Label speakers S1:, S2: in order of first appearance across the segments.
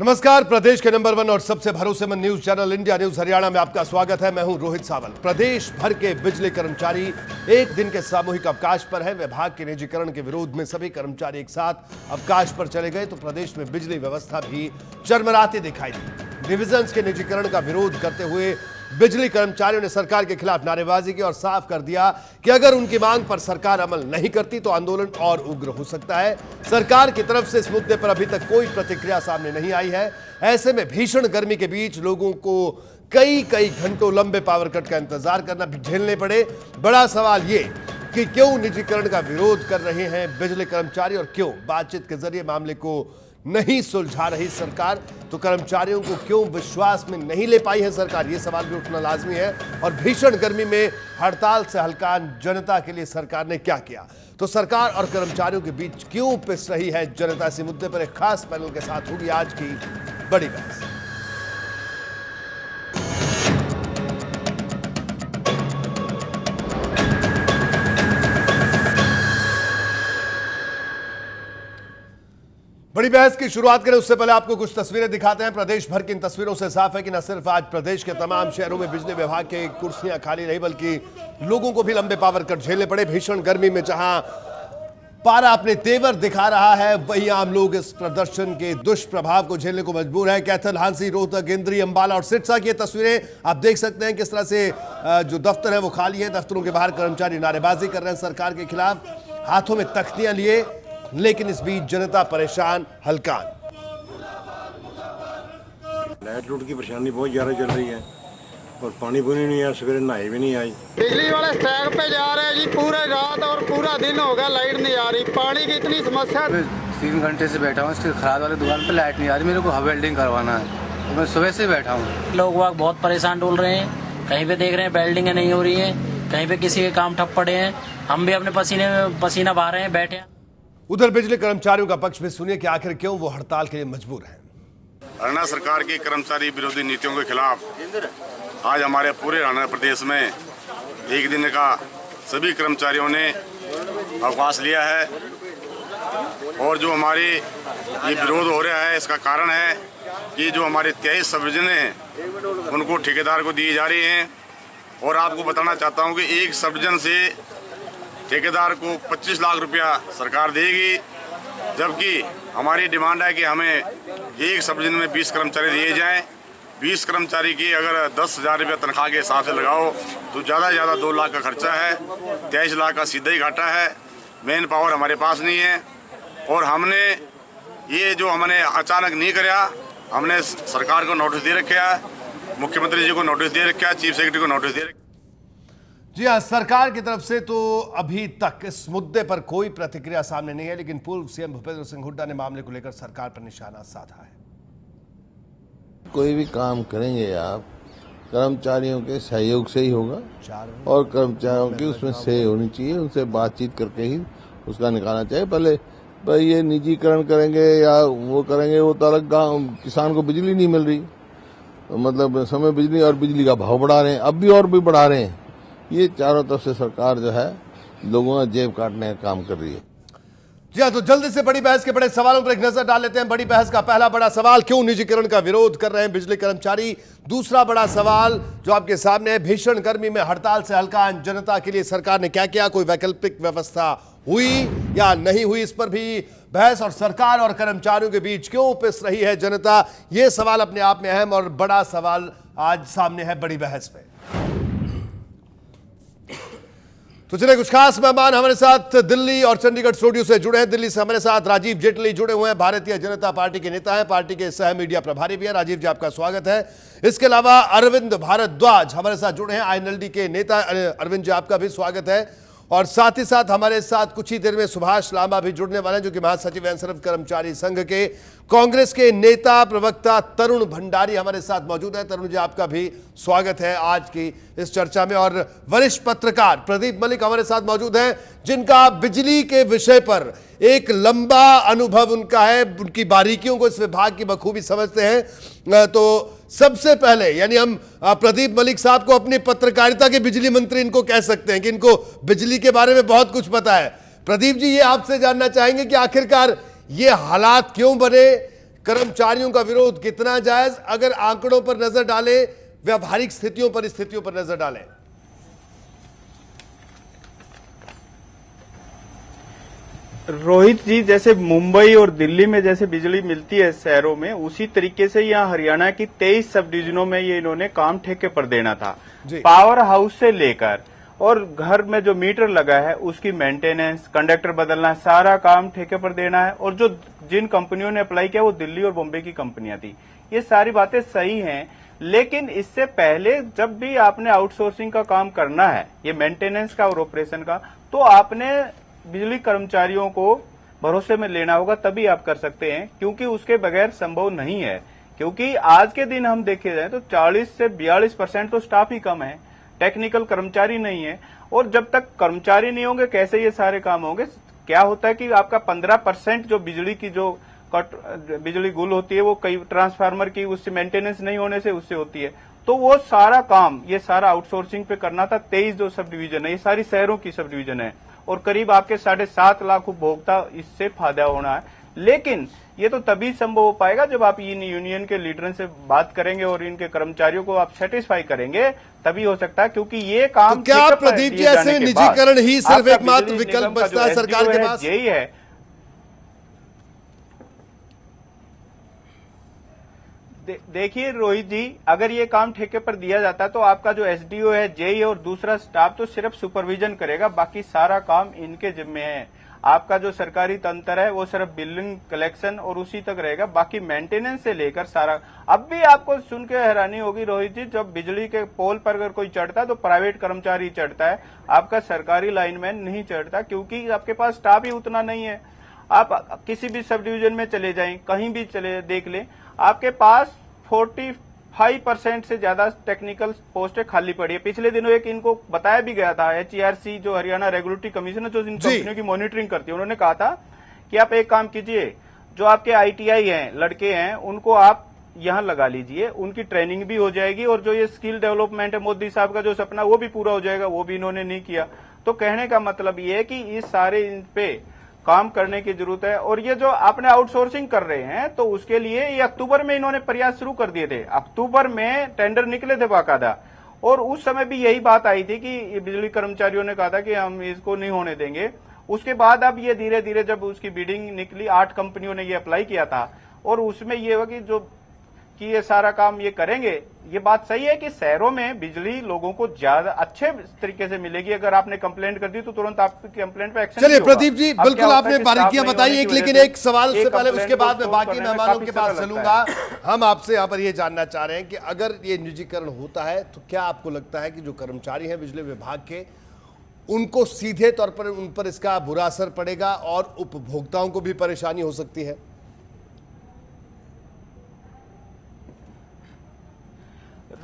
S1: नमस्कार, प्रदेश के नंबर 1 और सबसे भरोसेमंद news channel India news Haryana में आपका स्वागत है। मैं हूं रोहित सावल। प्रदेश भर के बिजली कर्मचारी एक दिन के सामूहिक अवकाश पर है। विभाग के निजीकरण के विरोध में सभी कर्मचारी एक साथ अवकाश पर चले गए तो प्रदेश में बिजली व्यवस्था भी चरमराती दिखाई दी। डिविजन्स के निजीकरण का विरोध करते हुए बिजली कर्मचारियों ने सरकार के खिलाफ नारेबाजी की और साफ कर दिया कि अगर उनकी मांग पर सरकार अमल नहीं करती तो आंदोलन और उग्र हो सकता है। सरकार की तरफ से इस मुद्दे पर अभी तक कोई प्रतिक्रिया सामने नहीं आई है। ऐसे में भीषण गर्मी के बीच लोगों को कई घंटों लंबे पावर कट का इंतजार करना भी झेलने पड़े। बड़ा सवाल ये कि क्यों निजीकरण का विरोध कर रहे हैं बिजली कर्मचारी और क्यों बातचीत के जरिए मामले को नहीं सुलझा रही सरकार, तो कर्मचारियों को क्यों विश्वास में नहीं ले पाई है सरकार, ये सवाल भी उठना लाजमी है। और भीषण गर्मी में हड़ताल से हलकान जनता के लिए सरकार ने क्या किया, तो सरकार और कर्मचारियों के बीच क्यों पिस रही है जनता, इसी मुद्दे पर एक खास पैनल के साथ होगी आज की बड़ी बहस। बड़ी बहस की शुरुआत करें उससे पहले आपको कुछ तस्वीरें दिखाते हैं। प्रदेश भर की इन तस्वीरों से साफ है कि न सिर्फ आज प्रदेश के तमाम शहरों में बिजली विभाग के कुर्सियां खाली नहीं, बल्कि लोगों को भी लंबे पावर कट झेलने पड़े। भीषण गर्मी में जहां पारा अपने तेवर दिखा रहा है, वहीं आम लोग इस प्रदर्शन के दुष्प्रभाव को झेलने को मजबूर है। कैथल, हांसी, रोहतक, इंद्री, अंबाला और सिरसा की तस्वीरें आप देख सकते हैं। किस तरह से जो दफ्तर है वो खाली है। दफ्तरों के बाहर कर्मचारी नारेबाजी कर रहे हैं सरकार के खिलाफ, हाथों में तख्तियां लिए, लेकिन इस बीच जनता परेशान हलकान।
S2: लाइट लूट की परेशानी बहुत ज्यादा चल रही है और पानी पूरी नहीं है, सवेरे नहाई भी नहीं आई।
S3: बिजली वाले स्ट्राइक पे जा रहे हैं जी, पूरे रात और पूरा दिन हो गया, लाइट नहीं आ रही। पानी की इतनी समस्या।
S4: 3 घंटे से बैठा हूँ इसके खराद वाली दुकान पे, लाइट नहीं आ रही। मेरे को वेल्डिंग करवाना है तो मैं सुबह से बैठा हूँ।
S5: लोग वहाँ बहुत परेशान डोल रहे हैं। कहीं पे देख रहे हैं वेल्डिंग नहीं हो रही है, कहीं पे किसी के काम ठप पड़े हैं। हम भी अपने पसीना बहा रहे हैं, बैठे हैं।
S1: उधर बिजली कर्मचारियों का पक्ष भी सुनिए कि आखिर क्यों वो हड़ताल के लिए मजबूर हैं।
S6: हरियाणा सरकार की कर्मचारी विरोधी नीतियों के खिलाफ आज हमारे पूरे हरियाणा प्रदेश में एक दिन का सभी कर्मचारियों ने अवकाश लिया है। और जो हमारे ये विरोध हो रहा है, इसका कारण है कि जो हमारे 23 सब डिवीजनें हैं उनको ठेकेदार को दी जा रही हैं। और आपको बताना चाहता हूँ कि एक सब डिवीजन से ठेकेदार को 25 लाख रुपया सरकार देगी, जबकि हमारी डिमांड है कि हमें एक सब डिवीजन में 20 कर्मचारी दिए जाएं। 20 कर्मचारी की अगर 10,000 रुपया तनख्वाह के हिसाब से लगाओ तो ज़्यादा से ज़्यादा 2 लाख का खर्चा है। 23 लाख का सीधा ही घाटा है। मेन पावर हमारे पास नहीं है और हमने ये जो हमने अचानक नहीं कराया, हमने सरकार को नोटिस दे रखा है, मुख्यमंत्री जी को नोटिस दे रखा है, चीफ सेक्रेटरी को नोटिस दे रखा है।
S1: जी हाँ, सरकार की तरफ से तो अभी तक इस मुद्दे पर कोई प्रतिक्रिया सामने नहीं है, लेकिन पूर्व सीएम भूपेंद्र सिंह हुड्डा ने मामले को लेकर सरकार पर निशाना साधा है।
S7: कोई भी काम करेंगे आप कर्मचारियों के सहयोग से ही होगा और कर्मचारियों की उसमें सही होनी चाहिए। उनसे बातचीत करके ही उसका निकालना चाहिए। पहले ये निजीकरण करेंगे या वो करेंगे, वो तो अलग। गाँव किसान को बिजली नहीं मिल रही, मतलब समय बिजली और बिजली का भाव बढ़ा रहे हैं, अब भी और भी बढ़ा रहे हैं। ये चारों तरफ से सरकार जो है लोगों का जेब काटने का काम कर रही है।
S1: जी हाँ, तो जल्दी से बड़ी बहस के बड़े सवालों पर एक नजर डाल लेते हैं। बड़ी बहस का पहला बड़ा सवाल, क्यों निजीकरण का विरोध कर रहे हैं बिजली कर्मचारी। दूसरा बड़ा सवाल जो आपके सामने है, भीषण गर्मी में हड़ताल से हलकान जनता के लिए सरकार ने क्या किया, कोई वैकल्पिक व्यवस्था हुई या नहीं हुई, इस पर भी बहस। और सरकार और कर्मचारियों के बीच क्यों पिस रही है जनता, यह सवाल अपने आप में अहम और बड़ा सवाल आज सामने है बड़ी बहस में। तो चलिए, कुछ खास मेहमान हमारे साथ दिल्ली और चंडीगढ़ स्टूडियो से जुड़े हैं। दिल्ली से हमारे साथ राजीव जेटली जुड़े हुए हैं, भारतीय जनता पार्टी के नेता हैं, पार्टी के सह मीडिया प्रभारी भी हैं। राजीव जी, आपका स्वागत है। इसके अलावा अरविंद भारद्वाज हमारे साथ जुड़े हैं, आईएनएलडी के नेता। अरविंद जी, आपका भी स्वागत है। और साथ ही साथ हमारे साथ कुछ ही देर में सुभाष लांबा भी जुड़ने वाले हैं, जो कि महासचिव हैं सर्व कर्मचारी संघ के। कांग्रेस के नेता प्रवक्ता तरुण भंडारी हमारे साथ मौजूद है। तरुण जी, आपका भी स्वागत है आज की इस चर्चा में। और वरिष्ठ पत्रकार प्रदीप मलिक हमारे साथ मौजूद हैं, जिनका बिजली के विषय पर एक लंबा अनुभव उनका है, उनकी बारीकियों को इस विभाग की बखूबी समझते हैं। तो सबसे पहले यानी हम प्रदीप मलिक साहब को अपनी पत्रकारिता के बिजली मंत्री इनको कह सकते हैं कि इनको बिजली के बारे में बहुत कुछ पता है। प्रदीप जी, ये आपसे जानना चाहेंगे कि आखिरकार ये हालात क्यों बने, कर्मचारियों का विरोध कितना जायज, अगर आंकड़ों पर नजर डालें, व्यवहारिक स्थितियों पर नजर डालें?
S8: रोहित जी, जैसे मुंबई और दिल्ली में जैसे बिजली मिलती है शहरों में, उसी तरीके से यहाँ हरियाणा की 23 सब डिवीजनों में ये इन्होंने काम ठेके पर देना था। पावर हाउस से लेकर और घर में जो मीटर लगा है उसकी मेंटेनेंस, कंडक्टर बदलना है, सारा काम ठेके पर देना है। और जो जिन कंपनियों ने अप्लाई किया वो दिल्ली और बॉम्बे की कंपनियां थी। ये सारी बातें सही हैं, लेकिन इससे पहले जब भी आपने आउटसोर्सिंग का काम करना है, ये मेंटेनेंस का और ऑपरेशन का, तो आपने बिजली कर्मचारियों को भरोसे में लेना होगा, तभी आप कर सकते हैं, क्योंकि उसके बगैर संभव नहीं है। क्योंकि आज के दिन हम देखे जाए तो 40 से 42% तो स्टाफ ही कम है, टेक्निकल कर्मचारी नहीं है। और जब तक कर्मचारी नहीं होंगे कैसे ये सारे काम होंगे? क्या होता है कि आपका 15% जो बिजली की जो बिजली गुल होती है वो कई ट्रांसफार्मर की उससे मेंटेनेंस नहीं होने से उससे होती है। तो वो सारा काम ये सारा आउटसोर्सिंग पे करना था। 23 जो सब डिवीजन है, ये सारी शहरों की सब डिवीजन है और करीब आपके 7.5 लाख उपभोक्ता इससे फायदा होना है। लेकिन ये तो तभी संभव हो पाएगा जब आप इन यूनियन के लीडर से बात करेंगे और इनके कर्मचारियों को आप सेटिस्फाई करेंगे, तभी हो सकता है। क्योंकि ये काम
S1: तो क्या प्रदीप जी ऐसे निजीकरण ही सिर्फ एकमात्र विकल्प बचता है सरकार के पास?
S8: यही है। देखिए रोहित जी, अगर ये काम ठेके पर दिया जाता है तो आपका जो एसडीओ है, जेई और दूसरा स्टाफ तो सिर्फ सुपरविजन करेगा, बाकी सारा काम इनके जिम्मे है। आपका जो सरकारी तंत्र है वो सिर्फ बिलिंग, कलेक्शन और उसी तक रहेगा, बाकी मेंटेनेंस से लेकर सारा। अब भी आपको सुन के हैरानी होगी रोहित जी, जब बिजली के पोल पर अगर कोई चढ़ता है तो प्राइवेट कर्मचारी चढ़ता है, आपका सरकारी लाइनमैन नहीं चढ़ता, क्योंकि आपके पास स्टाफ ही उतना नहीं है। आप किसी भी सब डिवीजन में चले जाएं, कहीं भी चले देख लें, आपके पास 45% से ज्यादा टेक्निकल पोस्टें खाली पड़ी है। पिछले दिनों एक इनको बताया भी गया था, HERC जो हरियाणा रेगुलेटरी कमीशन है जो इन कंपनियों की मॉनिटरिंग करती है, उन्होंने कहा था कि आप एक काम कीजिए, जो आपके ITI हैं, लड़के हैं, उनको आप यहां लगा लीजिए, उनकी ट्रेनिंग भी हो जाएगी और जो ये स्किल डेवलपमेंट है मोदी साहब का जो सपना वो भी पूरा हो जाएगा। वो भी इन्होंने नहीं किया। तो कहने का मतलब ये है कि इस सारे इन पे काम करने की जरूरत है। और ये जो आपने आउटसोर्सिंग कर रहे हैं तो उसके लिए ये अक्टूबर में इन्होंने प्रयास शुरू कर दिए थे। अक्टूबर में टेंडर निकले थे बाकायदा, और उस समय भी यही बात आई थी कि बिजली कर्मचारियों ने कहा था कि हम इसको नहीं होने देंगे। उसके बाद अब ये धीरे धीरे जब उसकी बिडिंग निकली, 8 कंपनियों ने ये अप्लाई किया था, और उसमें ये हुआ कि ये सारा काम ये करेंगे। ये बात सही है कि शहरों में बिजली लोगों को ज्यादा अच्छे तरीके से मिलेगी। अगर आपने कंप्लेंट कर दी तो तुरंत आपकी कंप्लेंट पे एक्शन।
S1: चलिए प्रदीप जी, बिल्कुल आपने बारीकियां बताई, लेकिन एक सवाल से पहले, उसके बाद मैं बाकी मेहमानों के पास चलूंगा। हम आपसे यहाँ पर ये जानना चाह रहे हैं कि अगर ये निजीकरण होता है तो क्या आपको लगता है कि जो कर्मचारी हैं बिजली विभाग के, उनको सीधे तौर पर उन पर इसका बुरा असर पड़ेगा और उपभोक्ताओं को भी परेशानी हो सकती है?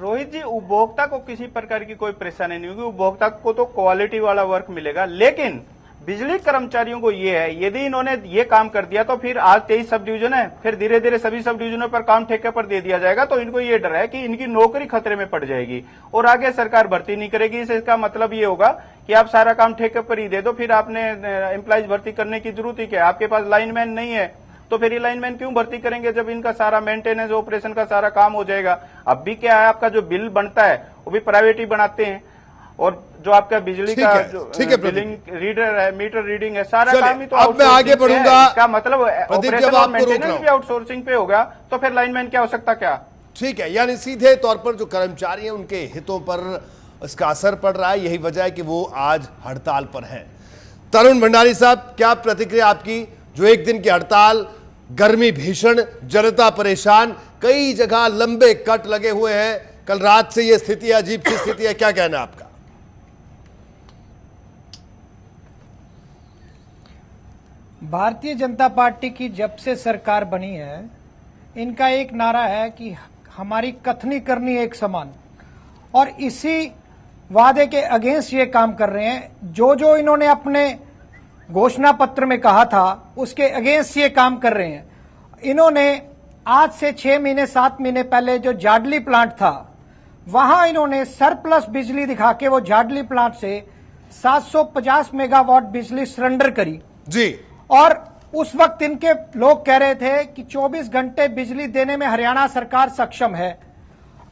S8: रोहित जी, उपभोक्ता को किसी प्रकार की कोई परेशानी नहीं होगी। उपभोक्ता को तो क्वालिटी वाला वर्क मिलेगा, लेकिन बिजली कर्मचारियों को ये है, यदि इन्होंने ये काम कर दिया तो फिर आज 23 सब डिवीजन है, फिर धीरे धीरे सभी सब डिवीजनों पर काम ठेके पर दे दिया जाएगा, तो इनको ये डर है कि इनकी नौकरी खतरे में पड़ जाएगी और आगे सरकार भर्ती नहीं करेगी। इसका मतलब ये होगा कि आप सारा काम ठेके पर ही दे दो, फिर आपने एम्प्लॉइज भर्ती करने की जरूरत ही क्या है? आपके पास लाइनमैन नहीं है तो फिर ये लाइनमैन क्यों भर्ती करेंगे जब इनका सारा मेंटेनेंस ऑपरेशन का सारा काम हो जाएगा। अब भी क्या है, आपका जो बिल बनता है वो भी प्राइवेट ही बनाते हैं, और जो आपका बिजली का जो बिलिंग रीडर है, मीटर रीडिंग है, सारा काम ही तो
S1: अब मैं आगे बढ़ूंगा।
S8: इसका मतलब ऑपरेशन और मेंटेनेंस भी आउटसोर्सिंग पे होगा, तो फिर लाइनमैन क्या हो सकता क्या?
S1: ठीक है, यानी सीधे तौर पर जो कर्मचारी हैं उनके हितों पर इसका असर पड़ रहा है। यही वजह है कि वो आज हड़ताल पर हैं। तरुण भंडारी साहब, क्या प्रतिक्रिया आपकी? जो एक दिन की हड़ताल, गर्मी भीषण, जनता परेशान, कई जगह लंबे कट लगे हुए हैं, कल रात से ये स्थिति अजीब सी स्थिति है, क्या कहना है आपका?
S9: भारतीय जनता पार्टी की जब से सरकार बनी है, इनका एक नारा है कि हमारी कथनी करनी एक समान, और इसी वादे के अगेंस्ट ये काम कर रहे हैं। जो इन्होंने अपने घोषणा पत्र में कहा था उसके अगेंस्ट ये काम कर रहे हैं। इन्होंने आज से 6 महीने 7 महीने पहले जो जाडली प्लांट था, वहां इन्होंने सरप्लस बिजली दिखा के वो जाडली प्लांट से 750 मेगावाट बिजली सरेंडर करी
S1: जी,
S9: और उस वक्त इनके लोग कह रहे थे कि 24 घंटे बिजली देने में हरियाणा सरकार सक्षम है,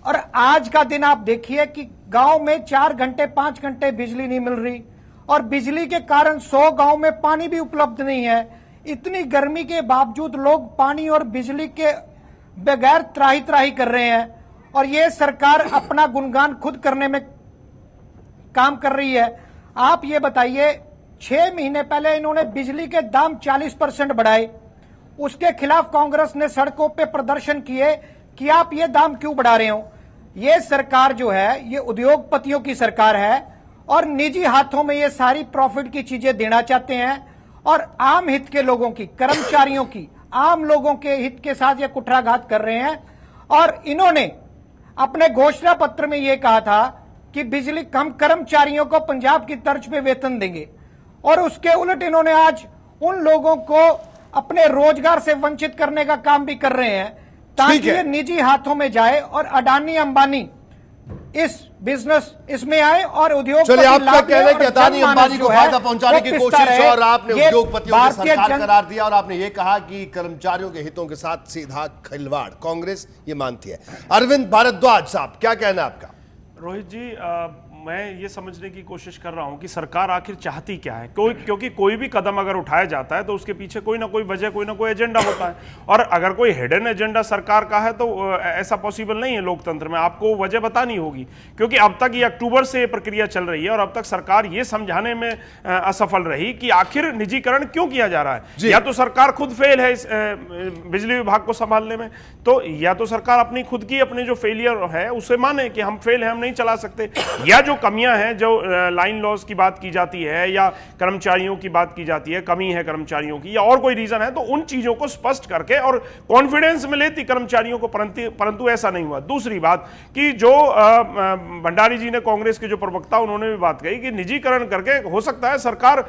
S9: और आज का दिन आप देखिए कि गांव में 4 घंटे 5 घंटे बिजली नहीं मिल रही, और बिजली के कारण 100 गांव में पानी भी उपलब्ध नहीं है। इतनी गर्मी के बावजूद लोग पानी और बिजली के बगैर त्राही त्राही कर रहे हैं, और ये सरकार अपना गुणगान खुद करने में काम कर रही है। आप ये बताइए, 6 महीने पहले इन्होंने बिजली के दाम 40% बढ़ाए, उसके खिलाफ कांग्रेस ने सड़कों पे प्रदर्शन किए कि आप ये दाम क्यों बढ़ा रहे हो। ये सरकार जो है ये उद्योगपतियों की सरकार है, और निजी हाथों में ये सारी प्रॉफिट की चीजें देना चाहते हैं, और आम हित के लोगों की, कर्मचारियों की, आम लोगों के हित के साथ ये कुठाराघात कर रहे हैं। और इन्होंने अपने घोषणा पत्र में ये कहा था कि बिजली कम कर्मचारियों को पंजाब की तर्ज पे वेतन देंगे, और उसके उलट इन्होंने आज उन लोगों को अपने रोजगार से वंचित करने का काम भी कर रहे हैं, ताकि ये निजी हाथों में जाए और अडानी अंबानी इस बिजनेस इसमें आए और उद्योग।
S1: चलिए, आपका कहना है कि अदानी अंबानी को फायदा पहुंचाने की कोशिश, और आपने उद्योगपतियों की सरकार करार दिया, और आपने ये कहा कि कर्मचारियों के हितों के साथ सीधा खिलवाड़ कांग्रेस ये मानती है। अरविंद भारद्वाज साहब, क्या कहना है आपका?
S10: रोहित जी, मैं ये समझने की कोशिश कर रहा हूं कि सरकार आखिर चाहती क्या है। क्योंकि कोई भी कदम अगर उठाया जाता है तो उसके पीछे कोई ना कोई वजह, कोई ना कोई एजेंडा होता है, और अगर कोई हिडन एजेंडा सरकार का है तो ऐसा पॉसिबल नहीं है लोकतंत्र में। आपको वजह बतानी होगी, क्योंकि अब तक ये अक्टूबर से ये प्रक्रिया चल रही है, और अब तक सरकार ये समझाने में असफल रही कि आखिर निजीकरण क्यों किया जा रहा है। या तो सरकार खुद फेल है इस बिजली विभाग को संभालने में, तो या तो सरकार अपनी खुद की अपने जो फेलियर है उसे माने कि हम फेल है, हम नहीं चला सकते, या जो कमियां हैं, जो लाइन लॉस की बात की जाती है या कर्मचारियों की बात की जाती है, कमी है कर्मचारियों की, या और कोई रीजन है, तो उन चीजों को स्पष्ट करके और कॉन्फिडेंस में लेती कर्मचारियों को, परंतु ऐसा नहीं हुआ। दूसरी बात कि जो भंडारी जी ने, कांग्रेस के जो प्रवक्ता, उन्होंने भी बात कही कि निजीकरण करके हो सकता है सरकार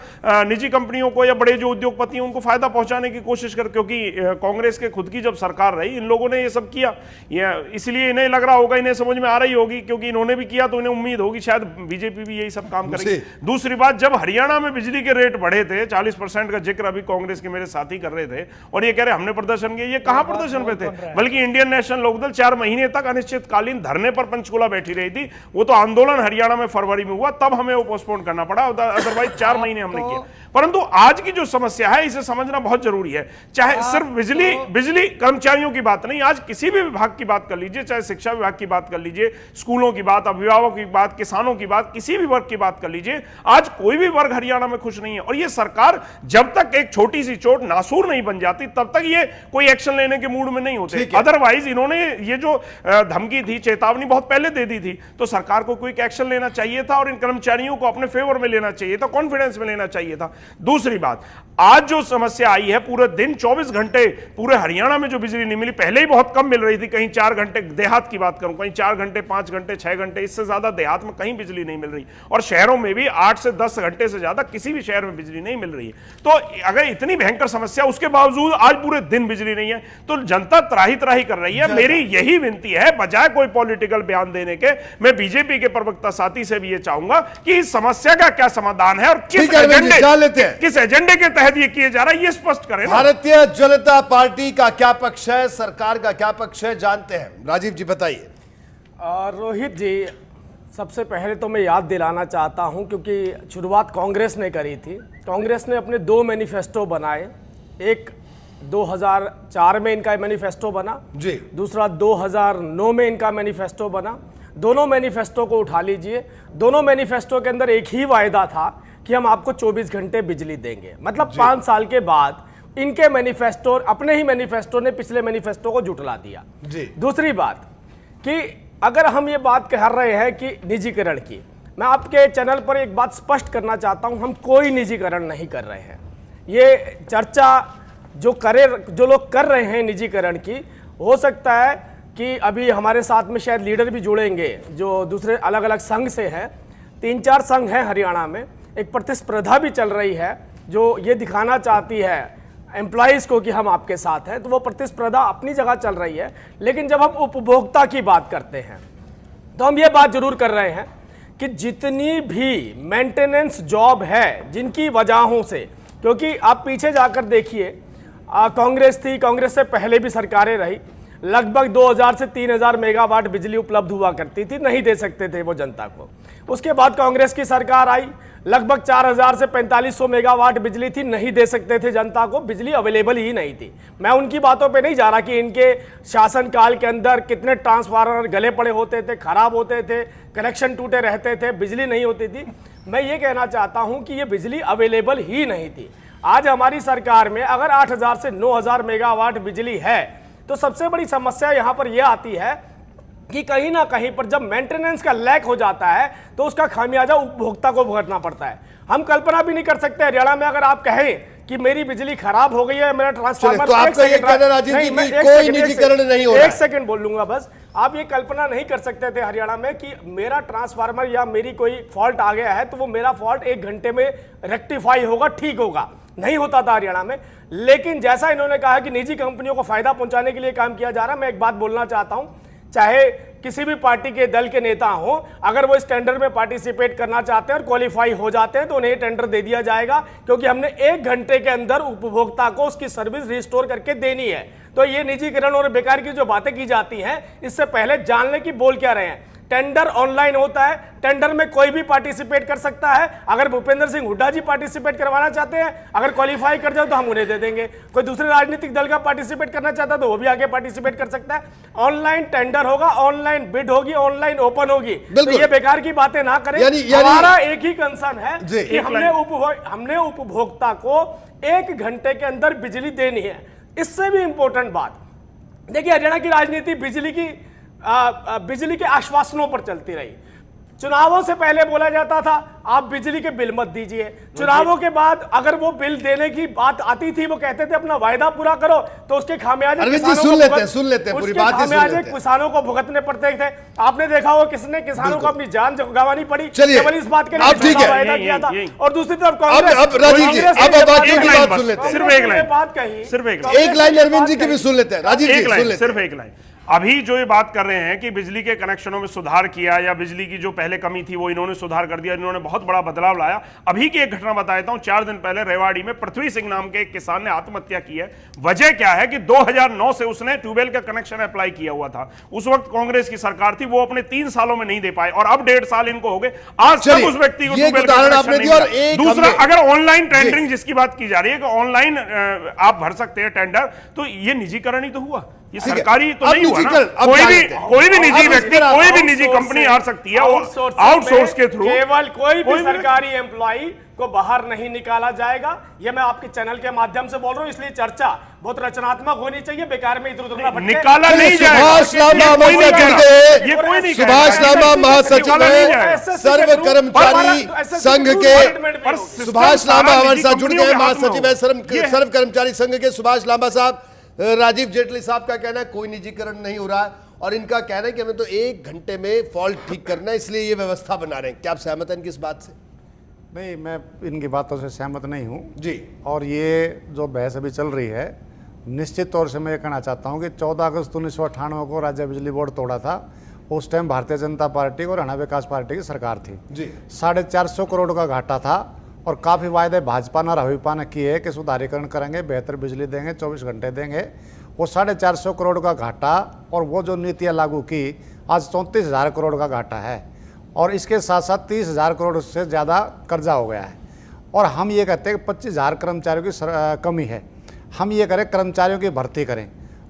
S10: निजी कंपनियों को या बड़े जो उद्योगपति उनको फायदा पहुंचाने की कोशिश कर, क्योंकि कांग्रेस के खुद की जब सरकार रही, इन लोगों ने ये सब किया, इसलिए इन्हें लग रहा होगा, इन्हें समझ में आ रही होगी, क्योंकि इन्होंने भी किया तो इन्हें उम्मीद होगी शायद बीजेपी भी यही सब काम करेगी। दूसरी बात, जब हरियाणा में बिजली के रेट बढ़े थे, 40% का जिक्र अभी कांग्रेस के मेरे साथी कर रहे थे, और ये कह रहे हमने प्रदर्शन किया, ये कहां प्रदर्शन पे थे? बल्कि इंडियन नेशनल लोकदल 4 महीने तक अनिश्चितकालीन धरने पर पंचकुला बैठी रही थी। वो तो आंदोलन हरियाणा में फरवरी में हुआ, तब हमें वो पोस्टपोन करना पड़ा, अदरवाइज 4 महीने हमने किया। परंतु आज की जो समस्या है, इसे समझना बहुत जरूरी है। चाहे सिर्फ बिजली कर्मचारियों की बात नहीं, आज किसी भी विभाग की बात कर लीजिए, चाहे शिक्षा विभाग की बात कर लीजिए, स्कूलों की बात, अभिभावकों की बात, किसानों की बात, किसी भी वर्ग की बात कर लीजिए, आज कोई भी वर्ग हरियाणा में खुश नहीं है। और ये सरकार जब तक एक छोटी सी चोट नासूर नहीं बन जाती, तब तक ये कोई एक्शन लेने के मूड में नहीं होते। अदरवाइज इन्होंने ये जो धमकी थी, चेतावनी बहुत पहले दे दी थी, तो सरकार को कोई एक्शन लेना चाहिए था, और इन कर्मचारियों को अपने फेवर में लेना चाहिए था, कॉन्फिडेंस में लेना चाहिए था। दूसरी बात, आज जो समस्या आई है, पूरे दिन 24 घंटे पूरे हरियाणा में जो बिजली नहीं मिली, पहले ही बहुत कम मिल रही थी, कहीं 4 घंटे, देहात की बात करूं, कहीं 4 घंटे, 5 घंटे, 6 घंटे, इससे ज्यादा देहात में कहीं बिजली नहीं मिल रही, और शहरों में भी 8 से 10 घंटे से ज्यादा किसी भी शहर में बिजली नहीं मिल रही है। तो अगर इतनी भयंकर समस्या, उसके बावजूद आज पूरे दिन बिजली नहीं है, तो जनता त्राही त्राही कर रही है। मेरी यही विनती है, बजाय कोई पॉलिटिकल बयान देने के, मैं बीजेपी के प्रवक्ता साथी से भी ये चाहूंगा कि इस समस्या का क्या समाधान है और किस एजेंडे के तहत ये किए जा रहा है, ये स्पष्ट करें।
S1: भारतीय जनता पार्टी का क्या पक्ष है, सरकार का क्या पक्ष है, जानते हैं। राजीव जी बताइए।
S11: रोहित जी, सबसे पहले तो मैं याद दिलाना चाहता हूं, क्योंकि शुरुआत कांग्रेस ने करी थी। कांग्रेस ने अपने 2 मैनिफेस्टो बनाए, एक 2004 में इनका मैनिफेस्टो बना जी, दूसरा 2009 में इनका मैनिफेस्टो बना। दोनों मैनिफेस्टो को उठा लीजिए, दोनों मैनिफेस्टो के अंदर एक ही वायदा था कि हम आपको 24 घंटे बिजली देंगे। मतलब 5 साल के बाद इनके मैनिफेस्टो, अपने ही मैनिफेस्टो ने पिछले मैनिफेस्टो को जुटला दिया जी। दूसरी बात कि अगर हम ये बात कह रहे हैं कि निजीकरण की, मैं आपके चैनल पर एक बात स्पष्ट करना चाहता हूं, हम कोई निजीकरण नहीं कर रहे हैं। ये चर्चा जो लोग कर रहे हैं निजीकरण की, हो सकता है कि अभी हमारे साथ में शायद लीडर भी जुड़ेंगे जो दूसरे अलग अलग संघ से हैं। 3-4 संघ हैं हरियाणा में। एक प्रतिस्पर्धा भी चल रही है जो ये दिखाना चाहती है एम्प्लॉयज़ को कि हम आपके साथ हैं, तो वो प्रतिस्पर्धा अपनी जगह चल रही है। लेकिन जब हम उपभोक्ता की बात करते हैं तो हम ये बात जरूर कर रहे हैं कि जितनी भी मेंटेनेंस जॉब है, जिनकी वजहों से क्योंकि आप पीछे जाकर देखिए, कांग्रेस थी, कांग्रेस से पहले भी सरकारें रही, लगभग 2000 से 3000 मेगावाट बिजली उपलब्ध हुआ करती थी, नहीं दे सकते थे वो जनता को। उसके बाद कांग्रेस की सरकार आई, लगभग 4000 से 4500 मेगावाट बिजली थी, नहीं दे सकते थे जनता को, बिजली अवेलेबल ही नहीं थी। मैं उनकी बातों पे नहीं जा रहा कि इनके शासनकाल के अंदर कितने ट्रांसफार्मर गले पड़े होते थे, खराब होते थे, कनेक्शन टूटे रहते थे, बिजली नहीं होती थी। मैं ये कहना चाहता हूं कि ये बिजली अवेलेबल ही नहीं थी। आज हमारी सरकार में अगर 8000 से 9000 मेगावाट बिजली है तो सबसे बड़ी समस्या यहां पर यह आती है कि कहीं ना कहीं पर जब मेंटेनेंस का लैक हो जाता है तो उसका खामियाजा उपभोक्ता को भुगतना पड़ता है। हम कल्पना भी नहीं कर सकते, हरियाणा में अगर आप कहें कि मेरी बिजली खराब हो गई है, मेरा ट्रांसफार्मर,
S1: तो आपका ये कहना राजीव जी कि कोई निजीकरण नहीं हो रहा है।
S11: एक सेकंड बोल लूंगा बस। आप ये कल्पना नहीं कर सकते थे हरियाणा में कि मेरा ट्रांसफार्मर या मेरी कोई फॉल्ट आ गया है तो वो मेरा फॉल्ट 1 घंटे में रेक्टिफाई होगा, ठीक होगा, नहीं होता था हरियाणा में। लेकिन जैसा इन्होंने कहा कि निजी कंपनियों को फायदा पहुंचाने के लिए काम किया जा रहा है, मैं एक बात बोलना चाहता हूं, चाहे किसी भी पार्टी के दल के नेता हो, अगर वो इस टेंडर में पार्टिसिपेट करना चाहते हैं और क्वालिफाई हो जाते हैं तो उन्हें टेंडर दे दिया जाएगा, क्योंकि हमने 1 घंटे के अंदर उपभोक्ता को उसकी सर्विस रिस्टोर करके देनी है। तो ये निजीकरण और बेकार की जो बातें की जाती हैं, इससे पहले जान लें कि बोल क्या रहे हैं। टेंडर ऑनलाइन होता है, टेंडर में कोई भी पार्टिसिपेट कर सकता है। अगर भूपेंद्र सिंह हुड्डा जी पार्टिसिपेट करवाना चाहते हैं, अगर क्वालिफाई कर जाओ तो हम उन्हें दे देंगे। कोई दूसरे राजनीतिक दल का पार्टिसिपेट करना चाहता है तो वो भी आगे पार्टिसिपेट कर सकता है। ऑनलाइन टेंडर होगा, ऑनलाइन बिड होगी, ऑनलाइन ओपन होगी। तो ये बेकार की बातें ना करें। हमारा एक ही कंसर्न है कि हमने उपभोक्ता को 1 घंटे के अंदर बिजली देनी है। इससे भी इंपॉर्टेंट बात देखिए, हरियाणा की राजनीति बिजली के आश्वासनों पर चलती रही। चुनावों से पहले बोला जाता था आप बिजली के बिल मत दीजिए, चुनावों के बाद अगर वो बिल देने की बात आती थी, वो कहते थे अपना वायदा पूरा करो, तो उसके खामियाजे किसानों को भुगतने पड़ते थे। आपने देखा होगा किसने किसानों को अपनी जान गंवानी पड़ी केवल इस बात के लिए वायदा किया था। और दूसरी तरफ
S1: सिर्फ एक लाइन अरविंद जी की भी सुन लेते हैं। राजीव जी
S10: सिर्फ एक लाइन। अभी जो ये बात कर रहे हैं कि बिजली के कनेक्शनों में सुधार किया या बिजली की जो पहले कमी थी वो इन्होंने सुधार कर दिया, इन्होंने बहुत बड़ा बदलाव लाया। अभी की एक घटना बताता हूं, 4 दिन पहले रेवाड़ी में पृथ्वी सिंह नाम के एक किसान ने आत्महत्या की है। वजह क्या है कि 2009 से उसने ट्यूबवेल का कनेक्शन अप्लाई किया हुआ था। उस वक्त कांग्रेस की सरकार थी, वो अपने 3 सालों में नहीं दे पाए और अब 1.5 साल इनको हो गए, आज तक उस व्यक्ति को ट्यूबवेल का कनेक्शन नहीं मिला। दूसरा, अगर ऑनलाइन टेंडरिंग जिसकी बात की जा रही है कि ऑनलाइन आप भर सकते हैं टेंडर, तो ये निजीकरण ही तो हुआ, ये सरकारी तो नहीं हुआ ना। कोई भी निजी व्यक्ति, कोई भी निजी कंपनी आ सकती है आउटसोर्स के थ्रू।
S11: केवल कोई भी सरकारी एम्प्लॉय को बाहर नहीं निकाला जाएगा। ये मैं आपके चैनल के माध्यम से बोल रहा हूं, इसलिए चर्चा बहुत रचनात्मक होनी चाहिए, बेकार में इधर उधर ना भटके।
S10: निकाला नहीं जाएगा।
S1: सुभाष लांबा महासचिव है सर्व कर्मचारी संघ के, सुभाष लांबा हमारे साथ जुड़ गए, महासचिव है सर्व कर्मचारी संघ के सुभाष लांबा साहब। राजीव जेटली साहब का कहना है कोई निजीकरण नहीं हो रहा है और इनका कहना है कि हमें तो 1 घंटे में फॉल्ट ठीक करना है, इसलिए ये व्यवस्था बना रहे हैं। क्या आप सहमत हैं इनकी इस बात से?
S12: नहीं, मैं इनकी बातों से सहमत नहीं हूं
S1: जी।
S12: और ये जो बहस अभी चल रही है, निश्चित तौर से मैं ये कहना चाहता हूं कि 14 अगस्त 1998 को राज्य बिजली बोर्ड तोड़ा था। उस टाइम भारतीय जनता पार्टी और हरियाणा विकास पार्टी की सरकार थी
S1: जी।
S12: 450 करोड़ का घाटा था और काफ़ी वायदे भाजपा ने भाजपा ने किए कि सुधारीकरण करेंगे, बेहतर बिजली देंगे, 24 घंटे देंगे। वो 450 करोड़ का घाटा और वो जो नीतियाँ लागू की, आज 34,000 करोड़ का घाटा है और इसके साथ साथ 30,000 करोड़ से ज़्यादा कर्जा हो गया है। और हम ये कहते हैं कि 25,000 कर्मचारियों की कमी है। हम ये करें कर्मचारियों की भर्ती करें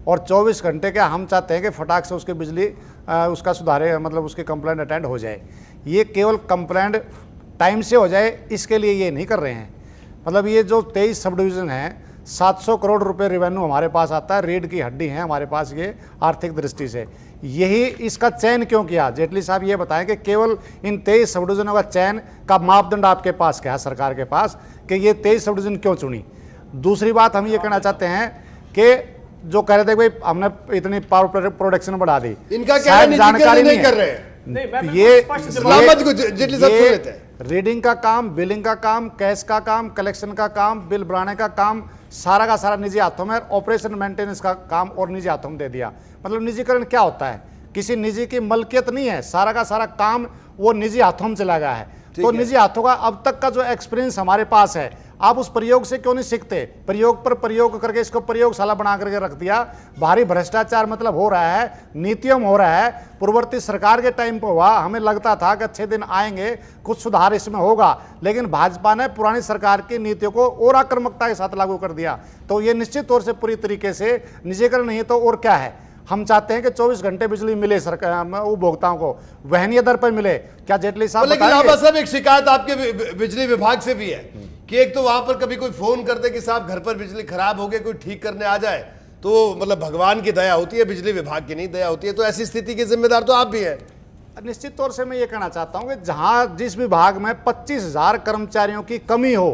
S12: और 24 घंटे के हम चाहते हैं कि फटाक से उसकी बिजली उसका सुधारे, मतलब उसकी कंप्लेंट अटेंड हो जाए। ये केवल कंप्लेंट टाइम से हो जाए इसके लिए ये नहीं कर रहे हैं। मतलब ये जो 23 सब डिवीज़न हैं, 700 करोड़ रुपए रेवेन्यू हमारे पास आता है, रीढ़ की हड्डी है हमारे पास ये आर्थिक दृष्टि से। यही इसका चयन क्यों किया? जेटली साहब ये बताएं कि केवल इन 23 सब डिवीजनों का चयन का मापदंड आपके पास क्या है, सरकार के पास, कि ये 23 सब डिवीजन क्यों चुनी? दूसरी बात हम ये कहना चाहते हैं कि जो कह रहे थे भाई हमने इतनी पावर प्रोडक्शन बढ़ा दी,
S1: इनका जानकारी नहीं कर रहे हैं।
S12: रीडिंग का काम, बिलिंग का काम, कैश का काम, कलेक्शन का काम, बिल बढ़ाने का काम, सारा का सारा निजी हाथों में, ऑपरेशन मेंटेनेंस का काम और निजी हाथों में दे दिया। मतलब निजीकरण क्या होता है? किसी निजी की मलकियत नहीं है, सारा का सारा काम वो निजी हाथों में चला गया है। तो निजी हाथों का अब तक का जो एक्सपीरियंस हमारे पास है, आप उस प्रयोग से क्यों नहीं सीखते? प्रयोग पर प्रयोग करके इसको प्रयोगशाला बना करके रख दिया। भारी भ्रष्टाचार मतलब हो रहा है, नीतियों में हो रहा है। पूर्ववर्ती सरकार के टाइम पर हुआ, हमें लगता था कि अच्छे दिन आएंगे, कुछ सुधार इसमें होगा, लेकिन भाजपा ने पुरानी सरकार की नीतियों को और आक्रामकता के साथ लागू कर दिया। तो ये निश्चित तौर से पूरी तरीके से निजीकरण नहीं है तो और क्या है। हम चाहते हैं कि 24 घंटे बिजली मिले सरकार उपभोक्ताओं को, वहनीय दर पर मिले। क्या जेटली साहब
S1: लेकिन लांबा साहब, एक शिकायत आपके बिजली विभाग से भी है कि एक तो वहां पर कभी कोई फोन करते कि साहब घर पर बिजली खराब हो गई, कोई ठीक करने आ जाए, तो मतलब भगवान की दया होती है, बिजली विभाग की नहीं दया होती है। तो ऐसी स्थिति के जिम्मेदार तो आप भी हैं।
S12: निश्चित तौर से मैं ये कहना चाहता हूं कि जहां जिस विभाग में 25,000 कर्मचारियों की कमी हो,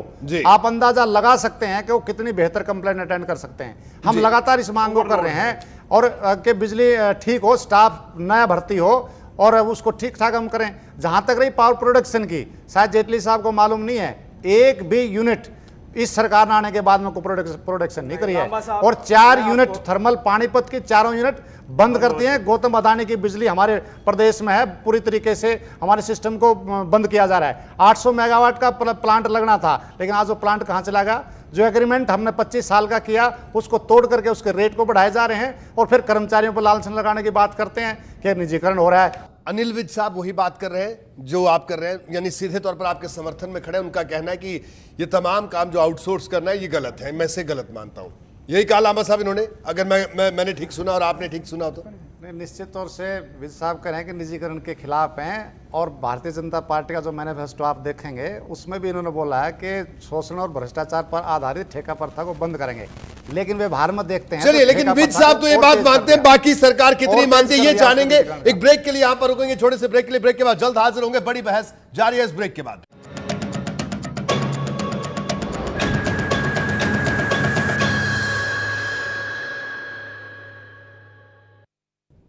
S12: आप अंदाजा लगा सकते हैं कि वो कितनी बेहतर कंप्लेंट अटेंड कर सकते हैं। हम लगातार इस मांग को कर रहे हैं और कि बिजली ठीक हो, स्टाफ नया भर्ती हो और उसको ठीक ठाक हम करें। जहां तक रही पावर प्रोडक्शन की, शायद जेटली साहब को मालूम नहीं है, एक भी यूनिट इस सरकार ने आने के बाद में प्रोडक्शन नहीं करी है। और 4 यूनिट थर्मल पानीपत की 4 यूनिट बंद कर दिए हैं। गौतम अदानी की बिजली हमारे प्रदेश में है, पूरी तरीके से हमारे सिस्टम को बंद किया जा रहा है। 800 मेगावाट का प्लांट लगना था, लेकिन आज वो प्लांट कहां चला गया? जो एग्रीमेंट हमने 25 साल का किया उसको तोड़ करके उसके रेट को बढ़ाए जा रहे हैं और फिर कर्मचारियों पर लालसन लगाने की बात करते हैं कि निजीकरण हो रहा है।
S1: अनिल विज साहब वही बात कर रहे हैं जो आप कर रहे हैं, यानी सीधे तौर पर आपके समर्थन में खड़े हैं। उनका कहना है कि ये तमाम काम जो आउटसोर्स करना है ये गलत है, मैं इसे गलत मानता हूं। यही कहा लांबा साहब इन्होंने, अगर मैंने ठीक सुना और आपने ठीक सुना हो तो?
S12: निश्चित तौर से विज साहब कह रहे हैं कि निजीकरण के खिलाफ हैं और भारतीय जनता पार्टी का जो मैनिफेस्टो आप देखेंगे उसमें भी इन्होंने बोला है कि शोषण और भ्रष्टाचार पर आधारित ठेका प्रथा को बंद करेंगे, लेकिन व्यवहार में देखते हैं।
S1: चलिए, लेकिन विज साहब तो ये बात मानते हैं, बाकी सरकार कितनी मानती है ये जानेंगे। एक ब्रेक के लिए यहां पर रुकेंगे, छोटे से ब्रेक के लिए। ब्रेक के बाद जल्द हाजिर होंगे, बड़ी बहस जारी है इस ब्रेक के बाद।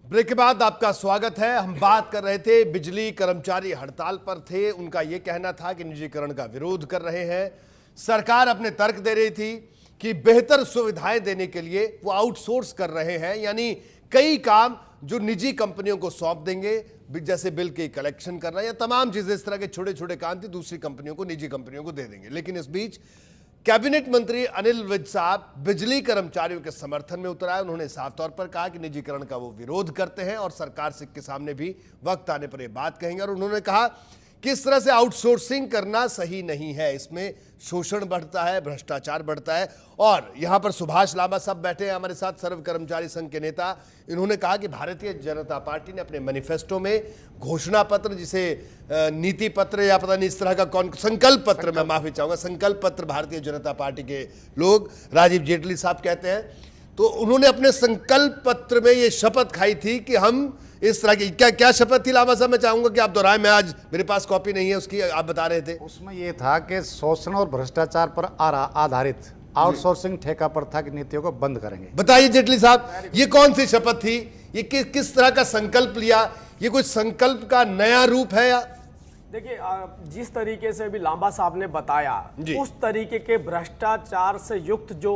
S1: ब्रेक के बाद आपका स्वागत है। हम बात कर रहे थे, बिजली कर्मचारी हड़ताल पर थे, उनका यह कहना था कि निजीकरण का विरोध कर रहे हैं। सरकार अपने तर्क दे रही थी कि बेहतर सुविधाएं देने के लिए वो आउटसोर्स कर रहे हैं, यानी कई काम जो निजी कंपनियों को सौंप देंगे, जैसे बिल की कलेक्शन करना या तमाम चीजें, इस तरह के छोटे छोटे काम थी दूसरी कंपनियों को, निजी कंपनियों को दे देंगे। लेकिन इस बीच कैबिनेट मंत्री अनिल विज साहब बिजली कर्मचारियों के समर्थन में उतर आए। उन्होंने साफ तौर पर कहा कि निजीकरण का वो विरोध करते हैं और सरकार के सामने भी वक्त आने पर ये बात कहेंगे। और उन्होंने कहा कि इस तरह से आउटसोर्सिंग करना सही नहीं है, इसमें शोषण बढ़ता है, भ्रष्टाचार बढ़ता है। और यहां पर सुभाष लांबा साहब बैठे हैं हमारे साथ, सर्व कर्मचारी संघ के नेता। इन्होंने कहा कि भारतीय जनता पार्टी ने अपने मैनिफेस्टो में घोषणा पत्र, जिसे नीति पत्र या पता नहीं इस तरह का कौन, संकल्प पत्र, मैं माफी चाहूंगा, संकल्प पत्र भारतीय जनता पार्टी के लोग राजीव जेटली साहब कहते हैं, तो उन्होंने अपने संकल्प पत्र में ये शपथ खाई थी कि हम इस तरह की, क्या शपथ थी लांबा साहब? मैं चाहूंगा कि आप दोहराएं, मैं आज मेरे पास कॉपी नहीं है उसकी, आप बता रहे थे।
S12: उसमें यह था कि शोषण और भ्रष्टाचार पर आधारित आउटसोर्सिंग ठेका प्रथा की नीतियों को बंद करेंगे।
S1: बताइए जेटली साहब, ये कौन सी शपथ थी? ये किस तरह का संकल्प लिया? ये कोई संकल्प का नया रूप है या?
S11: देखिए, जिस तरीके से भी लांबा साहब ने बताया, उस तरीके के भ्रष्टाचार से युक्त जो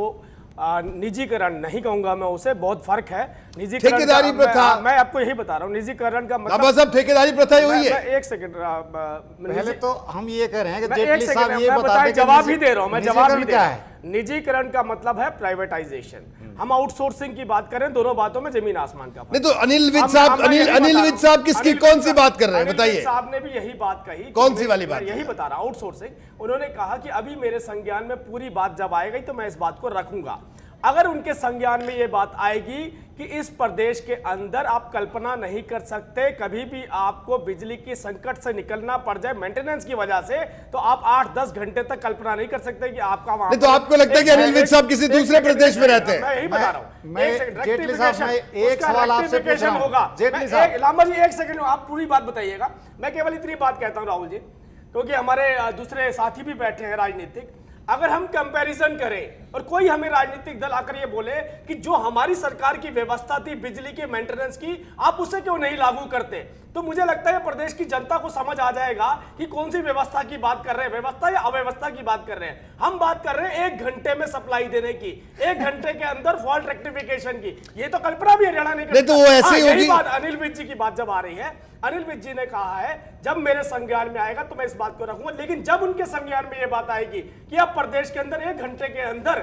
S11: निजीकरण, नहीं कहूंगा मैं उसे, बहुत फर्क है। निजीकरण,
S1: ठेकेदारी प्रथा,
S11: मैं आपको यही बता रहा हूं, निजीकरण का
S1: मतलब साहब ठेकेदारी प्रथा हुई है।
S11: एक सेकंड,
S12: पहले तो हम ये कह रहे हैं कि जेटली साहब ये
S11: बताएं, जवाब ही दे रहा हूं मैं, जवाब ही दे रहा हूं। निजीकरण का मतलब है प्राइवेटाइजेशन। हम आउटसोर्सिंग की बात करें, दोनों बातों में जमीन आसमान का फर्क।
S1: नहीं तो अनिल विज साहब किसकी कौन सी बात कर रहे हैं, बताइए।
S11: साहब ने भी यही बात कही।
S1: कौन सी वाली बात?
S11: यही बता रहा, आउटसोर्सिंग। उन्होंने कहा कि अभी मेरे संज्ञान में पूरी बात जब आएगी तो मैं इस बात को रखूंगा। अगर उनके संज्ञान में यह बात आएगी कि इस प्रदेश के अंदर आप कल्पना नहीं कर सकते, कभी भी आपको बिजली की संकट से निकलना पड़ जाए मेंटेनेंस की वजह से, तो आप 8-10 घंटे तक कल्पना नहीं कर सकते कि आपका वहां।
S1: नहीं तो आपको लगता है कि अनिल विज साहब किसी दूसरे प्रदेश में रहते हैं?
S11: मैं यही बता रहा हूं।
S12: जेटली साहब, मैं एक सवाल आपसे पूछ रहा हूं।
S11: होगा लांबा जी, एक सेकंड, आप पूरी बात बताइएगा। मैं केवल इतनी बात कहता हूं राहुल जी, क्योंकि हमारे दूसरे साथी भी बैठे हैं राजनीतिक। अगर हम कंपैरिजन करें और कोई हमें राजनीतिक दल आकर ये बोले कि जो हमारी सरकार की व्यवस्था थी बिजली के मेंटेनेंस की, आप उसे क्यों नहीं लागू करते। तो मुझे लगता है प्रदेश की जनता को समझ आ जाएगा कि कौन सी व्यवस्था की बात कर रहे हैं, व्यवस्था या अव्यवस्था की बात कर रहे हैं। हम बात कर रहे हैं 1 घंटे में सप्लाई देने की, 1 घंटे के अंदर फॉल्ट रेक्टिफिकेशन की। ये तो कल्पना भी हरियाणा ने
S1: नहीं, तो वो ऐसे ही होगी।
S11: बात अनिल विज जी की बात जब आ रही है, अनिल विज जी ने कहा है जब मेरे संज्ञान में आएगा तो मैं इस बात को रखूंगा, लेकिन जब उनके संज्ञान में ये बात आएगी कि अब प्रदेश के अंदर 1 घंटे के अंदर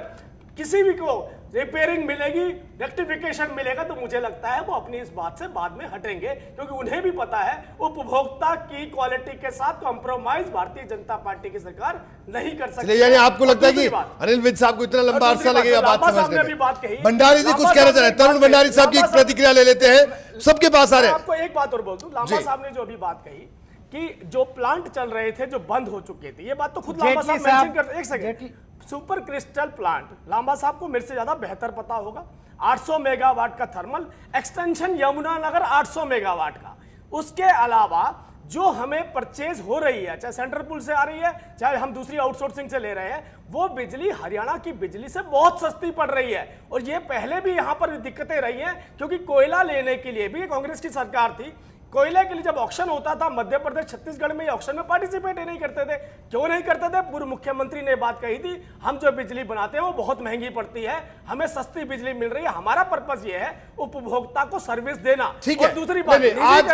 S11: किसी भी को रिपेयरिंग मिलेगी, रेक्टिफिकेशन मिलेगा, तो मुझे लगता है वो अपनी इस बात से बाद में हटेंगे, क्योंकि उन्हें भी पता है उपभोक्ता की क्वालिटी के साथ कॉम्प्रोमाइज भारतीय जनता पार्टी की सरकार नहीं कर सकती।
S1: यानी आपको लगता है कि अनिल विज साहब को इतना लंबा अरसा लगेगा बात समझने में? भंडारी जी कुछ कहना चाह रहे हैं, तरुण भंडारी साहब की प्रतिक्रिया ले लेते हैं, सबके पास आ रहे हैं।
S11: आपको एक बात और बोल दूं, लांबा साहब ने जो अभी बात कही कि जो प्लांट चल रहे थे जो बंद हो चुके थे, ये बात तो खुद लांबा साहब मेंशन करते। एक second, super crystal plant Lamba साहब को मेरे से ज्यादा बेहतर पता होगा, 800 मेगावाट का थर्मल एक्सटेंशन यमुनानगर 800 मेगावाट का। उसके अलावा जो हमें परचेज हो रही है, चाहे सेंट्रल पूल से आ रही है, चाहे हम दूसरी आउटसोर्सिंग से ले रहे हैं, वो बिजली हरियाणा की बिजली से बहुत सस्ती पड़ रही है। और ये पहले भी यहां पर दिक्कतें रही हैं, क्योंकि कोयला लेने के लिए भी कांग्रेस की सरकार थी। कोयले के लिए जब ऑक्शन होता था मध्य प्रदेश छत्तीसगढ़ में, ऑक्शन में पार्टिसिपेट ही नहीं करते थे। क्यों नहीं करते थे? पूर्व मुख्यमंत्री ने बात कही थी, हम जो बिजली बनाते हैं वो बहुत महंगी पड़ती है, हमें सस्ती बिजली मिल रही है। हमारा पर्पस ये है उपभोक्ता को सर्विस देना।
S1: ठीक है,
S11: दूसरी बात,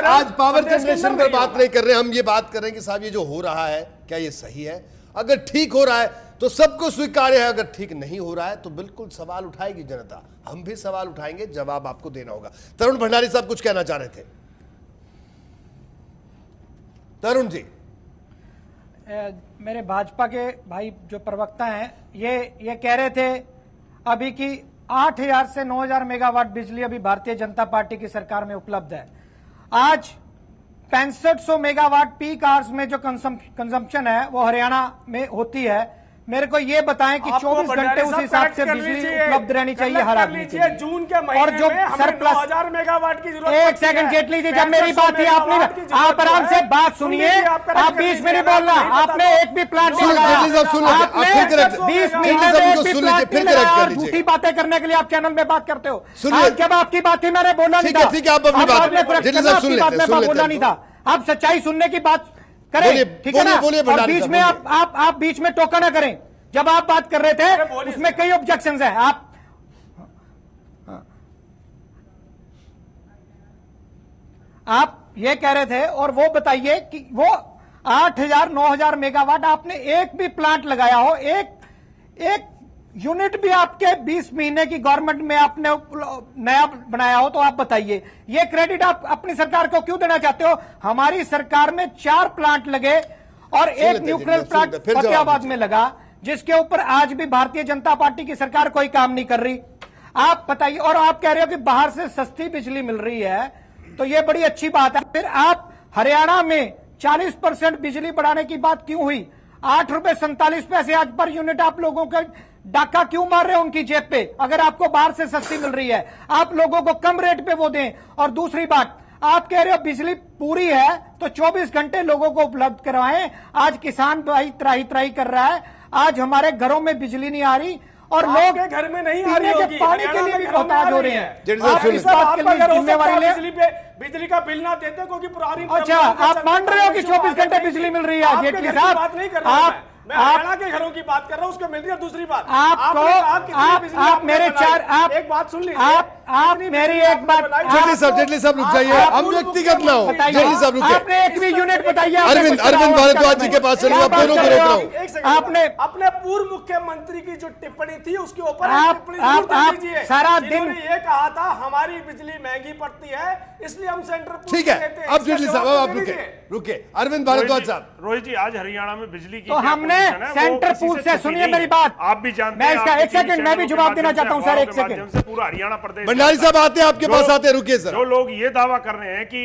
S1: आज पावर जनरेशन पर बात नहीं कर रहे, हम ये बात कर रहे हैं कि साहब ये जो हो रहा है क्या ये सही है? अगर ठीक हो रहा है तो सबको स्वीकार्य है, अगर ठीक नहीं हो रहा है तो बिल्कुल सवाल उठाएगी जनता, हम भी सवाल उठाएंगे, जवाब आपको देना होगा। तरुण भंडारी साहब कुछ कहना चाह रहे थे। तरुण जी,
S9: मेरे भाजपा के भाई जो प्रवक्ता हैं ये कह रहे थे अभी कि 8000 से 9000 मेगावाट बिजली अभी भारतीय जनता पार्टी की सरकार में उपलब्ध है। आज 6500 मेगावाट पीक आवर्स में जो कंजम्पशन है वो हरियाणा में होती है। मेरे को ये बताएं कि 24 घंटे उस हिसाब से बिजली उपलब्ध रहनी चाहिए हर आदमी के लिए।
S11: जून के महीने
S9: और जो सरप्लस
S11: 9000 मेगावाट की जरूरत।
S9: एक सेकंड जेटली जी, जब मेरी बात थी आपने, आप आराम से बात सुनिए, आप बीच में नहीं बोलना। आपने एक भी प्लांट नहीं लगाया, आपने 20 महीने में एक भी प्लांट नहीं लगाया और झूठी बातें करने के लिए आप चैनल में बात करते हो। आज जब आपकी बात थी मैंने बोला नहीं था,
S1: ठीक है, आप अपनी बात
S9: बोलना नहीं था। आप सच्चाई सुनने की बात करें, ठीक है ना? और बीच में आप बीच में टोका ना करें। जब आप बात कर रहे थे उसमें कई ऑब्जेक्शंस हैं। आप ये कह रहे थे, और वो बताइए कि वो 8000 9000 मेगावाट आपने एक भी प्लांट लगाया हो, एक यूनिट भी आपके 20 महीने की गवर्नमेंट में आपने नया बनाया हो, तो आप बताइए। ये क्रेडिट आप अपनी सरकार को क्यों देना चाहते हो? हमारी सरकार में 4 प्लांट लगे और एक न्यूक्लियर प्लांट फतेहाबाद में लगा, जिसके ऊपर आज भी भारतीय जनता पार्टी की सरकार कोई काम नहीं कर रही। आप बताइए, और आप कह रहे हो कि बाहर से सस्ती बिजली मिल रही है, तो ये बड़ी अच्छी बात है। फिर आप हरियाणा में 40% बिजली बढ़ाने की बात क्यों हुई? 8.47 रुपए आज पर यूनिट आप लोगों के डाका क्यों मार रहे हो उनकी जेब पे? अगर आपको बाहर से सस्ती मिल रही है, आप लोगों को कम रेट पे वो दें। और दूसरी बात, आप कह रहे हो बिजली पूरी है तो 24 घंटे लोगों को उपलब्ध करवाएं। आज किसान भाई त्राही त्राही कर रहा है, आज हमारे घरों में बिजली नहीं आ रही और लोग
S11: घर में नहीं आ रही होगी,
S9: पानी के लिए भी मोहताज हो रहे हैं।
S11: आप इस बात के लिए जिम्मेवारी बिजली का बिल ना देते क्योंकि पुरानी।
S9: अच्छा, आप मान रहे हो कि 24 घंटे बिजली मिल रही है? जेटली साहब,
S11: बात नहीं कर रहा हूं, मैं हरियाणा के घरों की बात कर रहा हूं, उसको मिल रही है। दूसरी बात, आप मेरे एक बात सुन लीजिए,
S9: आप मेरी एक बात,
S1: जेटली साहब रुक जाइए, हम व्यक्तिगत ना हो। जेटली साहब रुकिए,
S9: आपने एक भी यूनिट बताइए।
S1: अरविंद भारद्वाज जी के पास चलिए, आप दोनों को रोक रहा हूं।
S11: आपने अपने पूर्व मुख्यमंत्री की जो टिप्पणी थी उसके ऊपर
S9: आप सारा दिन
S11: ये कहा था हमारी बिजली महंगी पड़ती है इसलिए हम सेंटर।
S1: ठीक है, अब जेटली साहब आप रुके। अरविंद भारद्वाज साहब,
S10: रोहित जी, आज हरियाणा में बिजली की
S9: तो हमने सेंटर पूल से, सुनिए मेरी बात,
S10: आप भी जानते
S9: मैं इसका एक सेकंड मैं भी जवाब देना चाहता हूं सर, एक सेकंड।
S10: पूरा हरियाणा प्रदेश,
S1: भंडारी साहब आते हैं आपके पास, आते हैं, रुकिए सर।
S10: जो लोग ये दावा कर रहे हैं कि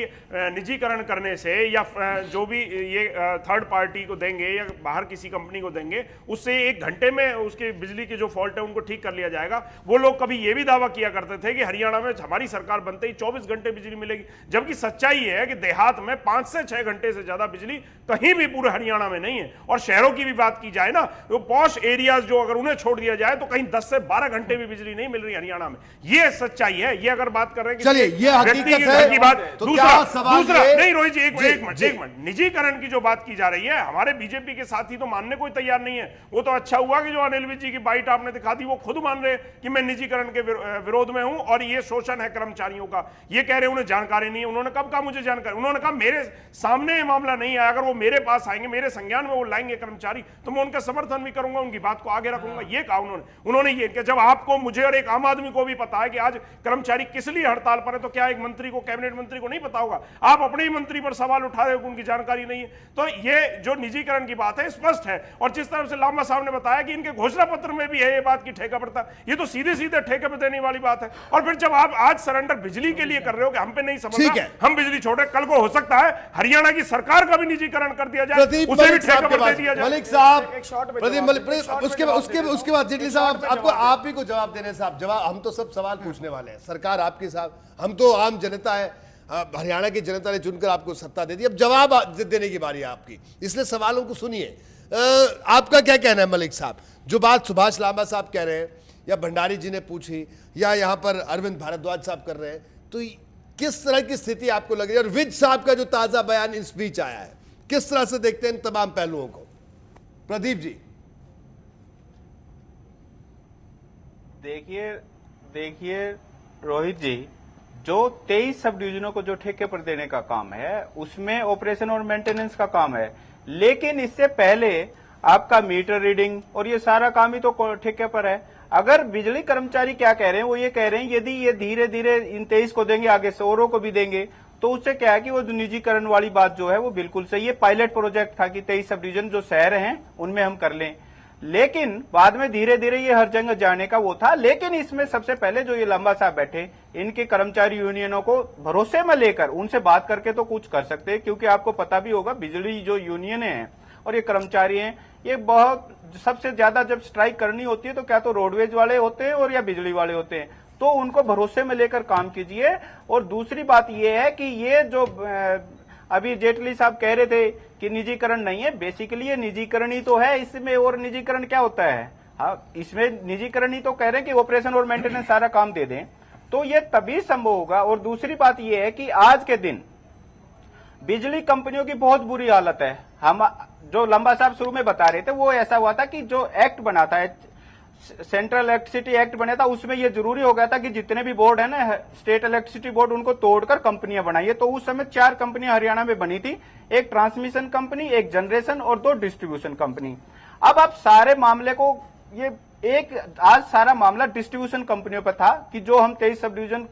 S10: निजीकरण करने से या जो भी ये थर्ड पार्टी को देंगे या बाहर किसी कंपनी को देंगे उससे 1 घंटे में उसके बिजली के जो फॉल्ट है उनको ठीक कर लिया जाएगा, वो लोग कभी ये भी दावा किया करते थे कि हरियाणा में हमारी सरकार बनते ही 24 घंटे बिजली मिलेगी। जबकि सच्चाई है कि देहात में 5 से 6 घंटे से ज्यादा बिजली कहीं भी पूरे हरियाणा में नहीं है और शहरों की भी बात की जाए ना, तो पॉश एरियाज जो अगर उन्हें छोड़ दिया जाए तो कहीं 10 से 12 घंटे भी बिजली नहीं मिल रही हरियाणा में। ये सच्चाई है। ये अगर बात कर रहे हैं
S1: चलिए, ये हकीकत है
S10: की बात।
S1: तो क्या सवाल
S10: नहीं रोहित जी, एक मिनट, निजीकरण की जो बात की जा रही है, हमारे बीजेपी के साथी तो मानने को तैयार नहीं है। वो तो अच्छा हुआ कि जो अनिल विज जी की बाइट आपने दिखा दी, वो खुद मान रहे कि मैं निजीकरण के विरोध में हूं और ये शोषण है कर्मचारियों का। ये कह रहे उन्हें जानकारी नहीं है। उन्होंने कब कहा मुझे जानकारी? उन्होंने कहा मेरे सामने ये मामला नहीं आया, अगर वो मेरे पास आएंगे, मेरे संज्ञान में वो लाएंगे कर्मचारी, तो मैं उनका समर्थन भी करूंगा, उनकी बात को आगे रखूंगा। ये कहा उन्होंने ये कि जब आपको, मुझे और एक आम आदमी को भी पता है कि आज कर्मचारी किस लिए हड़ताल पर है, तो क्या एक मंत्री को, कैबिनेट मंत्री को नहीं पता होगा? आप अपने ही मंत्री पर सवाल उठा रहे हो, उनकी जानकारी नहीं है। तो ये जो निजीकरण की बात है स्पष्ट है। और जिस तरह से लांबा साहब ने बताया कि इनके घोषणा पत्र में भी है ये बात की ठेका पड़ता, ये तो सीधे सीधे ठेके पे देने वाली बात है। और फिर जब आप आज सरेंडर बिजली के लिए कर रहे हो कि हम पे नहीं समझ, हम बिजली छोड़े, कल को हो सकता है हरियाणा की सरकार का भी निजीकरण कर दिया जाए, उसे भी ठेका पर दे दिया जाए।
S1: मलिक साहब, प्रदीप मलिक, उसके बाद जेटली साहब, आपको आप ही को जवाब देने साहब, जवाब हम तो सब सवाल पूछने वाले हैं, सरकार आपके साथ, हम तो आम जनता है, हरियाणा की जनता ने चुनकर आपको सत्ता दे दी, अब जवाब देने की बारी है आपकी, इसलिए सवालों को सुनिए। आपका क्या कहना है मलिक साहब? जो बात सुभाष लांबा साहब कह रहे हैं या भंडारी जी ने पूछी या यहाँ पर अरविंद भारद्वाज साहब कर रहे हैं, तो किस तरह की स्थिति आपको लग रही है? और विज साहब का जो ताजा बयान इन स्पीच आया है, किस तरह से देखते हैं इन तमाम पहलुओं को? प्रदीप जी।
S8: देखिए रोहित जी, जो 23 सब डिवीजनों को जो ठेके पर देने का काम है, उसमें ऑपरेशन और मेंटेनेंस का काम है, लेकिन इससे पहले आपका मीटर रीडिंग और ये सारा काम ही तो ठेके पर है। अगर बिजली कर्मचारी क्या कह रहे हैं, वो ये कह रहे हैं यदि ये धीरे धीरे इन 23 को देंगे, आगे से औरों को भी देंगे, तो उससे क्या है कि वो निजीकरण वाली बात जो है वो बिल्कुल सही है। पायलट प्रोजेक्ट था कि 23 सब डिवीजन जो शहर हैं उनमें हम कर लें, लेकिन बाद में धीरे धीरे ये हर जगह जाने का वो था। लेकिन इसमें सबसे पहले जो ये लांबा साहब बैठे, इनके कर्मचारी यूनियनों को भरोसे में लेकर उनसे बात करके तो कुछ कर सकते हैं, क्योंकि आपको पता भी होगा बिजली जो यूनियन है और ये कर्मचारी हैं, ये बहुत सबसे ज्यादा जब स्ट्राइक करनी होती है तो क्या तो रोडवेज वाले होते हैं और या बिजली वाले होते हैं, तो उनको भरोसे में लेकर काम कीजिए। और दूसरी बात ये है कि ये जो अभी जेटली साहब कह रहे थे कि निजीकरण नहीं है, बेसिकली ये निजीकरण ही तो है। इसमें और निजीकरण क्या होता है? हाँ, इसमें निजीकरण ही तो कह रहे हैं कि ऑपरेशन और मेंटेनेंस सारा काम दे दें, तो ये तभी संभव होगा। और दूसरी बात ये है कि आज के दिन बिजली कंपनियों की बहुत बुरी हालत है। हम जो लंबा साहब शुरू में बता रहे थे वो ऐसा हुआ था कि जो एक्ट बना था, सेंट्रल इलेक्ट्रिसिटी एक्ट बना था, उसमें ये जरूरी हो गया था कि जितने भी बोर्ड है ना, स्टेट इलेक्ट्रिसिटी बोर्ड, उनको तोड़कर कंपनियां बनाइए। तो उस समय 4 कंपनियां हरियाणा में बनी थी, एक ट्रांसमिशन कंपनी, एक जनरेशन और 2 डिस्ट्रीब्यूशन कंपनी। अब आप सारे मामले को, ये एक आज सारा मामला डिस्ट्रीब्यूशन कंपनियों पर था कि जो हम 23 सब डिवीजन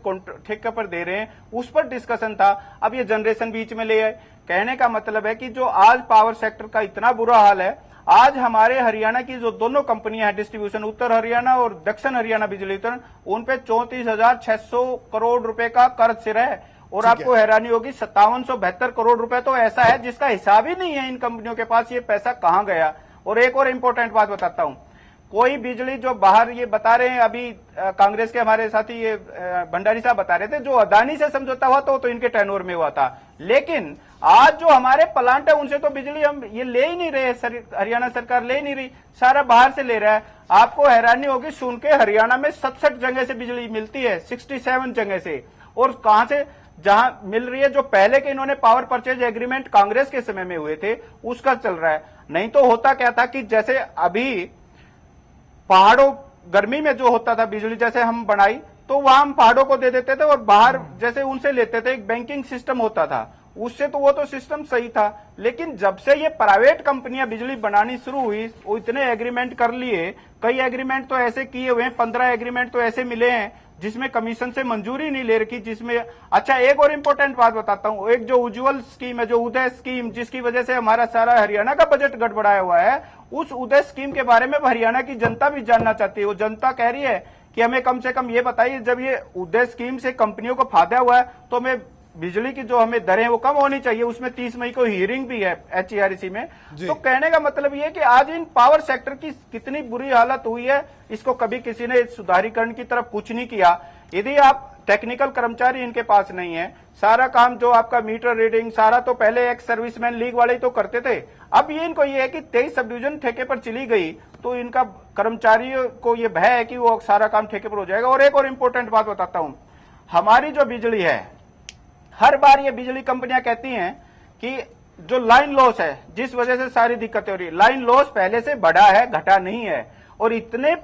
S8: ठेके पर दे रहे हैं, उस पर डिस्कशन था। अब ये जनरेशन बीच में ले आए। कहने का मतलब है कि जो आज पावर सेक्टर का इतना बुरा हाल है, आज हमारे हरियाणा की जो दोनों कंपनियां हैं डिस्ट्रीब्यूशन, उत्तर हरियाणा और दक्षिण हरियाणा बिजली वितरण, उन पे 34,600 करोड़ रुपए का कर्ज सिर है। और आपको हैरानी होगी 5772 करोड़ रुपए तो ऐसा है जिसका हिसाब ही नहीं है इन कंपनियों के पास, ये पैसा कहां गया। और एक और इम्पोर्टेंट बात बताता हूं, कोई बिजली जो बाहर, ये बता रहे हैं अभी कांग्रेस के हमारे साथी ये भंडारी साहब बता रहे थे, जो अदानी से समझौता हुआ तो इनके टर्नओवर में हुआ था, लेकिन आज जो हमारे प्लांट है उनसे तो बिजली हम ये ले ही नहीं रहे, हरियाणा सरकार ले ही नहीं रही, सारा बाहर से ले रहा है। आपको हैरानी होगी सुन के, हरियाणा में 67 जगह से बिजली मिलती है, 67 जगह से। और कहां से जहां मिल रही है, जो पहले के इन्होंने पावर परचेज एग्रीमेंट कांग्रेस के समय में हुए थे उसका चल रहा है। नहीं तो होता क्या था कि जैसे अभी पहाड़ों गर्मी में जो होता था बिजली, जैसे हम बनाई तो वहां हम पहाड़ों को दे देते थे और बाहर जैसे उनसे लेते थे, एक बैंकिंग सिस्टम होता था उससे, तो वो तो सिस्टम सही था। लेकिन जब से ये प्राइवेट कंपनियां बिजली बनानी शुरू हुई, वो इतने एग्रीमेंट कर लिए, कई एग्रीमेंट तो ऐसे किए हुए हैं, 15 एग्रीमेंट तो ऐसे मिले हैं जिसमें कमीशन से मंजूरी नहीं ले रखी, जिसमें अच्छा एक और इम्पोर्टेंट बात बताता हूं, एक जो उज्ज्वल स्कीम है, जो उदय स्कीम, जिसकी वजह से हमारा सारा हरियाणा का बजट गड़बड़ाया हुआ है, उस उदय स्कीम के बारे में हरियाणा की जनता भी जानना चाहती है। वो जनता कह रही है कि हमें कम से कम ये बताइए, जब ये उदय स्कीम से कंपनियों को फायदा हुआ है तो हमें बिजली की जो हमें दरें वो कम होनी चाहिए। उसमें 30 मई को हियरिंग भी है HERC में। तो कहने का मतलब ये कि आज इन पावर सेक्टर की कितनी बुरी हालत हुई है, इसको कभी किसी ने सुधारीकरण की तरफ कुछ नहीं किया। यदि आप टेक्निकल कर्मचारी इनके पास नहीं है। सारा काम जो आपका मीटर रीडिंग सारा तो पहले एक सर्विसमैन लीग वाले ही तो करते थे। अब ये इनको ये है कि 23 सब डिवीजन ठेके पर चली गई तो इनका कर्मचारियों को ये भय है कि वो सारा काम ठेके पर हो जाएगा। और एक और इम्पोर्टेंट बात बताता हूं, हमारी जो बिजली है, हर बार ये बिजली कंपनियां कहती हैं कि जो लाइन लॉस है जिस वजह से सारी दिक्कतें हो रही है, लाइन लॉस पहले से बढ़ा है, घटा नहीं है। और इतने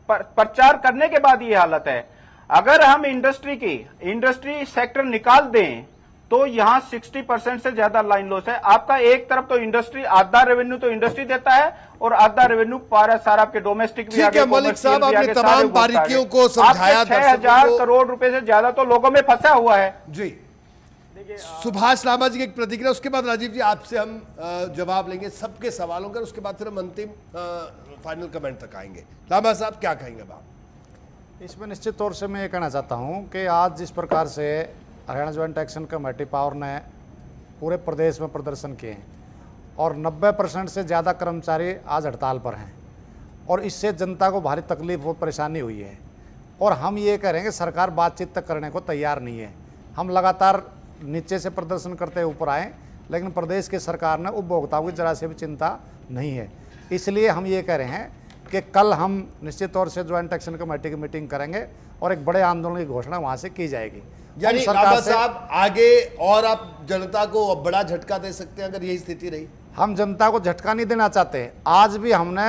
S8: प्रचार करने के बाद ये हालत है। अगर हम इंडस्ट्री सेक्टर निकाल दें तो यहां 60% से ज्यादा लाइन लॉस है। आपका एक तरफ तो इंडस्ट्री, आधा रेवेन्यू तो इंडस्ट्री देता है और आधा रेवेन्यू सारा आपके डोमेस्टिक भी
S1: ठीक है मलिक साहब, आपने तमाम बारीकियों को समझाया।
S8: 6,000 करोड़ रुपए से ज्यादा तो लोगों में फंसा हुआ है।
S1: जी, सुभाष लांबा जी की एक प्रतिक्रिया, उसके बाद राजीव जी आपसे हम जवाब लेंगे सबके सवालों का, उसके बाद फिर हम अंतिम फाइनल कमेंट तक आएंगे। लांबा साहब क्या कहेंगे आप?
S12: इसमें निश्चित तौर से मैं ये कहना चाहता हूँ कि आज जिस प्रकार से Haryana joint action committee power ने पूरे प्रदेश में प्रदर्शन किए हैं और 90% से ज़्यादा कर्मचारी आज हड़ताल पर हैं और इससे जनता को भारी तकलीफ और परेशानी हुई है। और हम ये कह रहे हैं कि सरकार बातचीत तक करने को तैयार नहीं है। हम लगातार नीचे से प्रदर्शन करते ऊपर आए, लेकिन प्रदेश की सरकार ने उपभोक्ताओं की जरा से भी चिंता नहीं है। इसलिए हम ये कह रहे हैं कि कल हम निश्चित तौर से ज्वाइंट एक्शन कमेटी की मीटिंग करेंगे और एक बड़े आंदोलन की घोषणा वहां से की जाएगी।
S1: यानी लांबा साहब आगे और आप जनता को बड़ा झटका दे सकते हैं अगर यही स्थिति रही?
S12: हम जनता को झटका नहीं देना चाहते। आज भी हमने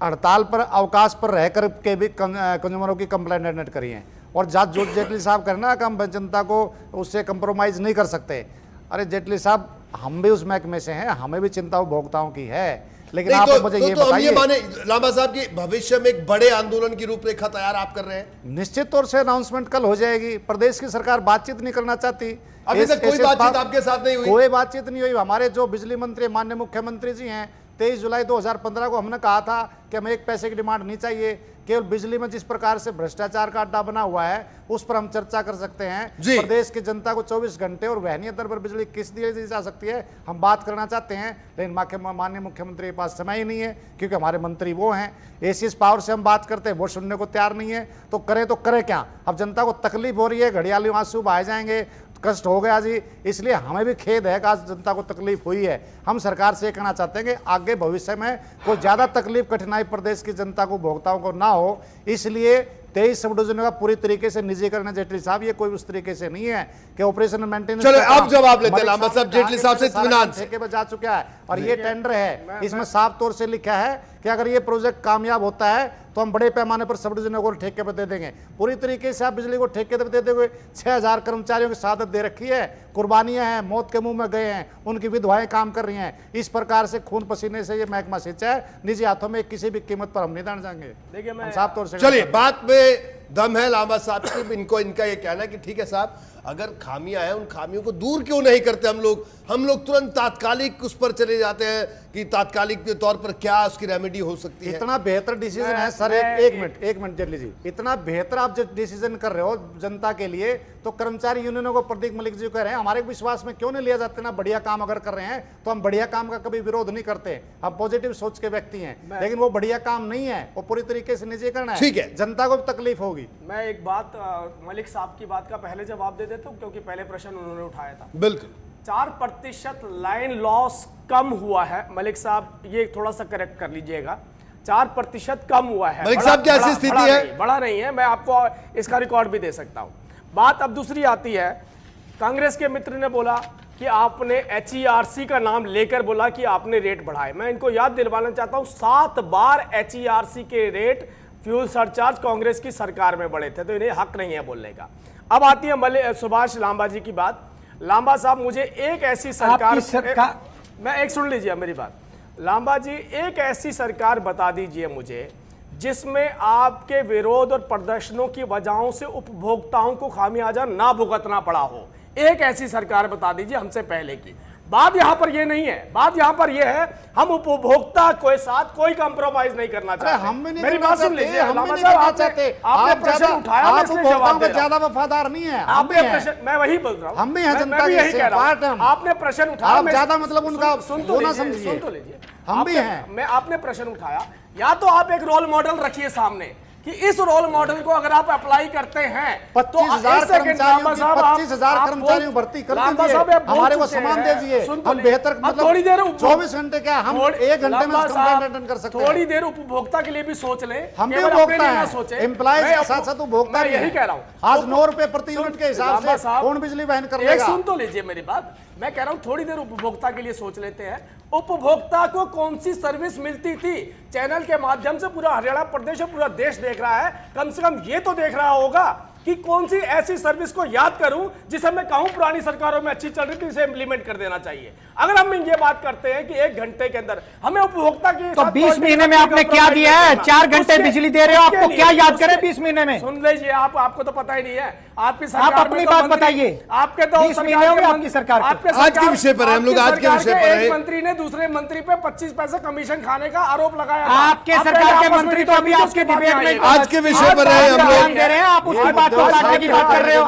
S12: हड़ताल पर, अवकाश पर रहकर के भी कंज्यूमरों की कंप्लेंट एडमिट करी है और जो जेटली साहब करें ना कि हम जनता को उससे कंप्रोमाइज नहीं कर सकते। अरे जेटली साहब, हम भी उस महकमे से हैं, हमें भी चिंता उपभोक्ताओं की है, लेकिन आप मुझे ये बताइए,
S1: माने लांबा साहब की भविष्य में एक बड़े आंदोलन की रूपरेखा तैयार आप कर रहे हैं?
S12: निश्चित तौर से अनाउंसमेंट कल हो जाएगी। प्रदेश की सरकार बातचीत नहीं करना चाहती।
S1: अभी तक कोई बातचीत आपके साथ नहीं हुई?
S12: कोई बातचीत नहीं हुई। हमारे जो बिजली मंत्री माननीय मुख्यमंत्री जी हैं, 23 जुलाई 2015 को हमने कहा था कि हमें 1 पैसे की डिमांड नहीं चाहिए, केवल बिजली में जिस प्रकार से भ्रष्टाचार का अड्डा बना हुआ है उस पर हम चर्चा कर सकते हैं। प्रदेश की जनता को 24 घंटे और वहनीय दर पर बिजली किस दी जा सकती है, हम बात करना चाहते हैं, लेकिन माननीय मुख्यमंत्री के पास समय ही नहीं है क्योंकि हमारे मंत्री वो हैं। एसीएस पावर से हम बात करते हैं, वो सुनने को तैयार नहीं है, तो करें क्या? अब जनता को तकलीफ हो रही है, घड़ियाली आंसू बहाए जाएंगे, कष्ट हो गया जी। इसलिए हमें भी खेद है कि आज जनता को तकलीफ हुई है। हम सरकार से कहना चाहते हैं कि आगे भविष्य में कोई ज़्यादा तकलीफ कठिनाई प्रदेश की जनता को, उपभोक्ताओं को ना हो, इसलिए 23 सब डिवीजन का पूरी तरीके से निजीकरण है। जेटली साहब, ये कोई उस तरीके से नहीं है कि ऑपरेशन मेंटेनेंस।
S1: चलो आप जवाब लेते हैं लांबा साहब। जेटली साहब से इत्मीनान से
S12: ठेके पर जा चुका है और ये टेंडर है, इसमें साफ तौर से लिखा है कि अगर ये प्रोजेक्ट कामयाब होता है तो हम बड़े पैमाने पर सब डिवीजनों को ठेके पर दे देंगे। पूरी तरीके से आप बिजली को ठेके पर दे देंगे। 6,000 कर्मचारियों की शहादत दे रखी है, कुर्बानियां हैं, मौत के मुंह में गए हैं, उनकी विधवाएं काम कर रही हैं। इस प्रकार से खून पसीने से ये महकमा सिंचा है, निजी हाथों में किसी भी कीमत पर हम नहीं दान जाएंगे। देखिए मैं साफ तौर से,
S1: चलिए बात में दम है लांबा साहब की। इनका ये कहना है कि ठीक है साहब, अगर खामियां हैं उन खामियों को दूर क्यों नहीं करते हम लोग तुरंत तात्कालिक उस पर चले जाते हैं कि तात्कालिक के तौर पर क्या उसकी रेमेडी हो सकती है।
S12: इतना बेहतर डिसीजन है सर, एक मिनट जेटली जी, इतना बेहतर आप जो डिसीजन कर रहे हो जनता के लिए, तो कर्मचारी यूनियनों को प्रदीप मलिक जी कह रहे हैं हमारे विश्वास में क्यों नहीं लिया जाते ना। बढ़िया काम अगर कर रहे हैं तो हम बढ़िया काम का कभी विरोध नहीं करते, हम पॉजिटिव सोच के व्यक्ति हैं, लेकिन वो बढ़िया काम नहीं है, वो पूरी तरीके से निजीकरण है।
S1: ठीक है,
S12: जनता को भी तकलीफ होगी।
S11: मैं एक बात मलिक साहब की बात का पहले जवाब दे देता हूँ क्योंकि पहले प्रश्न उन्होंने उठाया था।
S1: बिल्कुल
S11: 4% लाइन लॉस कम हुआ है मलिक साहब, ये थोड़ा सा करेक्ट कर लीजिएगा। 4% कम हुआ है
S1: मलिक साहब, क्या ऐसी स्थिति है?
S11: बड़ा नहीं है, मैं आपको इसका रिकॉर्ड भी दे सकता हूं। बात अब दूसरी आती है, कांग्रेस के मित्र ने बोला कि आपने HERC का नाम लेकर बोला कि आपने रेट बढ़ाए। मैं इनको याद दिलवाना चाहता हूं 7 बार HERC के रेट, फ्यूल सरचार्ज कांग्रेस की सरकार में बढ़े थे, तो इन्हें हक नहीं है बोलने का। अब आती है सुभाष लांबा जी की बात। लांबा साहब, मुझे एक ऐसी सरकार मैं एक सुन लीजिए मेरी बात। लांबा जी, एक ऐसी सरकार बता दीजिए मुझे जिसमें आपके विरोध और प्रदर्शनों की वजहों से उपभोक्ताओं को खामियाजा ना भुगतना पड़ा हो। एक ऐसी सरकार बता दीजिए हमसे पहले की। बात यहां पर ये नहीं है, बात यहां पर ये है हम उपभोक्ता के साथ कोई कंप्रोमाइज नहीं करना चाहते। मेरी बात सुन लीजिए, आपने प्रश्न उठाया,
S12: आप उपभोक्ताओं के ज्यादा वफादार नहीं है,
S11: आपने प्रश्न, मैं वही बोल रहा हूं,
S12: हम भी हैं जनता
S11: यही कह रहा हूं। आपने प्रश्न उठाया,
S12: आप ज्यादा मतलब उनका
S11: सुन तो लीजिए,
S12: हम भी हैं।
S11: मैं आपने प्रश्न उठाया, या तो आप एक रोल मॉडल रखिए सामने कि इस रोल मॉडल को अगर आप अप्लाई करते हैं तो
S12: 25,000 कर्मचारियों भर्ती कर दीजिए, हमारे को सामान दे दीजिए, हम बेहतर मतलब
S11: थोड़ी देर
S12: 24 घंटे क्या हम 1 घंटे में अटेंड कर सकते हैं।
S11: थोड़ी देर उपभोक्ता के लिए भी सोच लें,
S12: हम भी
S11: केवल
S12: उपभोक्ता
S11: अपने लिए ना
S12: हैं,
S11: सोचें।
S12: एम्प्लॉयज
S11: मैं
S12: के साथ साथ उपभोक्ता
S11: मैं
S12: भी
S11: यही
S12: हैं।
S11: कह रहा हूं
S12: आज 9 रुपए प्रति यूनिट के हिसाब
S11: लांबा
S12: से
S11: साहब,
S12: कौन बिजली वहन कर
S11: एक
S12: लेगा?
S11: सुन तो लीजिए मेरी बात, मैं कह रहा हूं थोड़ी देर उपभोक्ता के लिए सोच लेते हैं। उपभोक्ता को कौन सी सर्विस मिलती थी? चैनल के माध्यम से पूरा हरियाणा प्रदेश और पूरा देश देख रहा है, कम से कम ये तो देख रहा होगा कि कौन सी ऐसी सर्विस को याद करूं जिसे मैं कहूं पुरानी सरकारों में अच्छी चल रही थी, इसे इंप्लीमेंट कर देना चाहिए। अगर हम ये बात करते हैं कि 1 घंटे के अंदर हमें उपभोक्ता की
S9: तो 20 महीने में आपने क्या दिया है? 4 घंटे बिजली दे रहे हो, आपको क्या याद करें 20 महीने में?
S11: सुन लीजिए, आपको तो पता ही नहीं है। आपकी सरकार
S9: आप अपनी बात बताइए।
S11: आपके तो
S9: 20 महीने हो गए आपकी सरकार को।
S1: आज के विषय पर है हम लोग, आज के विषय पर है।
S11: एक मंत्री ने दूसरे मंत्री पे 25 पैसे कमीशन खाने का आरोप लगाया।
S9: आपके सरकार के मंत्री तो अभी आपके डिबेट में
S1: आज के विषय पर है हम लोग
S9: दे रहे हैं, आप उसकी बात को काटने की बात कर रहे हो।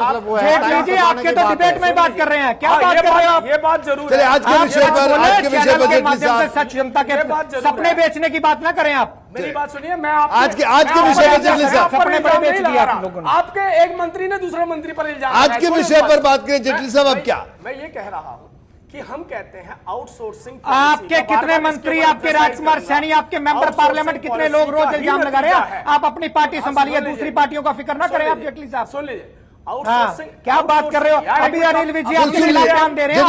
S9: लीजिए, आपके तो डिबेट में बात कर रहे हैं, क्या बात कर रहे हो आप?
S11: ये बात जरूर
S1: चलिए आज के विषय पर, आज के विषय पर
S9: माध्यम से सच जनता के सपने बेचने की बात ना करें आप।
S11: मेरी बात सुनिए, मैं
S1: आज के विषय पर जेटली साहब
S9: सपने बड़े बेच दिए आप लोगों ने।
S11: आपके एक मंत्री ने दूसरे मंत्री पर इल्जाम
S1: आज के विषय पर बात करें जेटली साहब, अब क्या?
S11: मैं ये कह रहा हूं कि हम कहते हैं आउटसोर्सिंग।
S9: आपके कितने मंत्री, आपके राजकुमार सैनी, आपके मेंबर पार्लियामेंट, कितने लोग रोज इल्जाम लगा रहे हैं? आप अपनी पार्टी संभालिए, दूसरी पार्टियों का फिक्र ना करें आप जेटली साहब।
S11: सुन लीजिए,
S9: क्या बात कर रहे हो? अभी अनिल विजय आपके खिलाफ बयान दे रहे हैं,